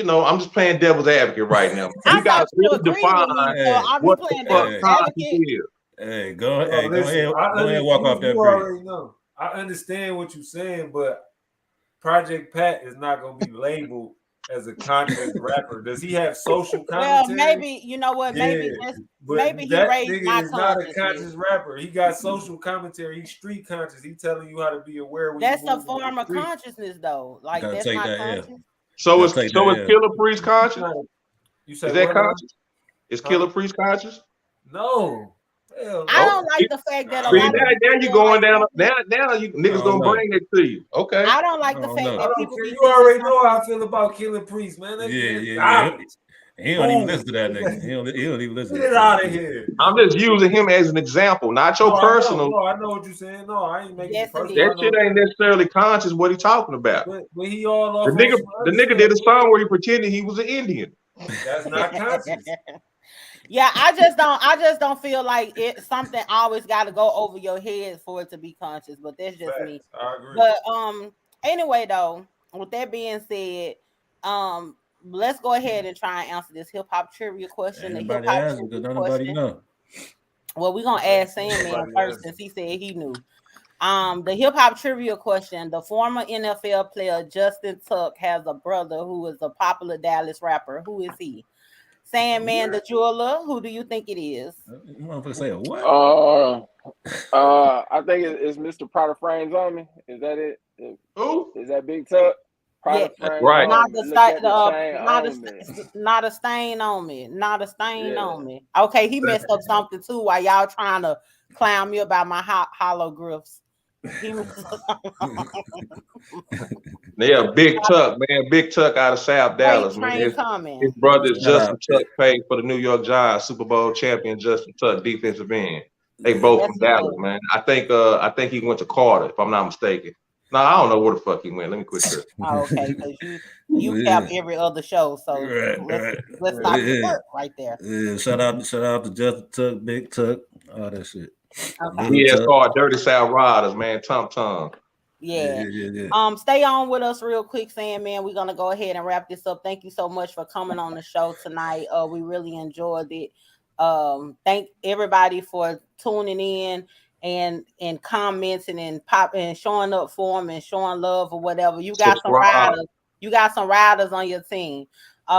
playing devil's advocate right now. You gotta really define what the fuck conscious is. Hey, go ahead, walk off that bridge. I understand what you're saying, but Project Pat is not going to be labeled as a conscious rapper. Does he have social commentary? Well, maybe, you know what? Maybe maybe he raised my is not a conscious rapper. He got social commentary. He's street conscious. He's telling you how to be aware. That's a form of consciousness, though. Like that's not conscious. So is Killer Priest conscious? Is that conscious? Is Killer Priest conscious? No. I don't like the fact that a lot of now you going down. Now you niggas gonna bring it to you. Okay. I don't like the fact that people. You already know how I feel about Killer Priest, man. Yeah. He don't even listen to that nigga. He don't even listen. Get out of here. I'm just using him as an example, not your personal. No, I know what you're saying. No, I ain't making it personal. That shit ain't necessarily conscious what he talking about. But he all off the nigga did a song where he pretended he was an Indian. That's not conscious. Yeah, I just don't feel like it. Something always got to go over your head for it to be conscious. But that's just me. I agree. But anyway, though, with that being said, let's go ahead and try and answer this hip hop trivia question. Nobody know. Well, we're gonna ask Sandman first since he said he knew. The hip hop trivia question: the former NFL player Justin Tuck has a brother who is a popular Dallas rapper. Who is he? Sandman the jeweler. Who do you think it is? You want to say what? I think it's Mr. Prada Frames on me. Is that it? Who? Is that Big Tuck? Yeah, right. Not a stain on me. Okay, he messed up something too while y'all trying to clown me about my holograms. Yeah, Big Tuck, man. Big Tuck out of South Dallas, man. His brother is Justin Tuck, paid for the New York Giants Super Bowl champion Justin Tuck, defensive end. They both from Dallas, man. I think he went to Carter, if I'm not mistaken. No, I don't know where the fuck he went. Let me quit this. Oh, okay, because you have every other show, so let's stop right there. Yeah, shout out to Justin Tuck, Big Tuck, all that shit. Okay. He has called Dirty South Riders, man. Tom. Yeah. Stay on with us real quick, Sandman. We're gonna go ahead and wrap this up. Thank you so much for coming on the show tonight. We really enjoyed it. Thank everybody for tuning in and commenting and showing up for them and showing love or whatever. You got some riders on your team.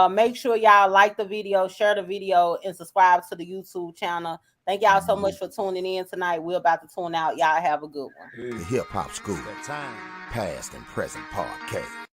Make sure y'all like the video, share the video, and subscribe to the YouTube channel. Thank y'all so much for tuning in tonight. We're about to tune out. Y'all have a good one. The Hip Hop School Past and Present Podcast.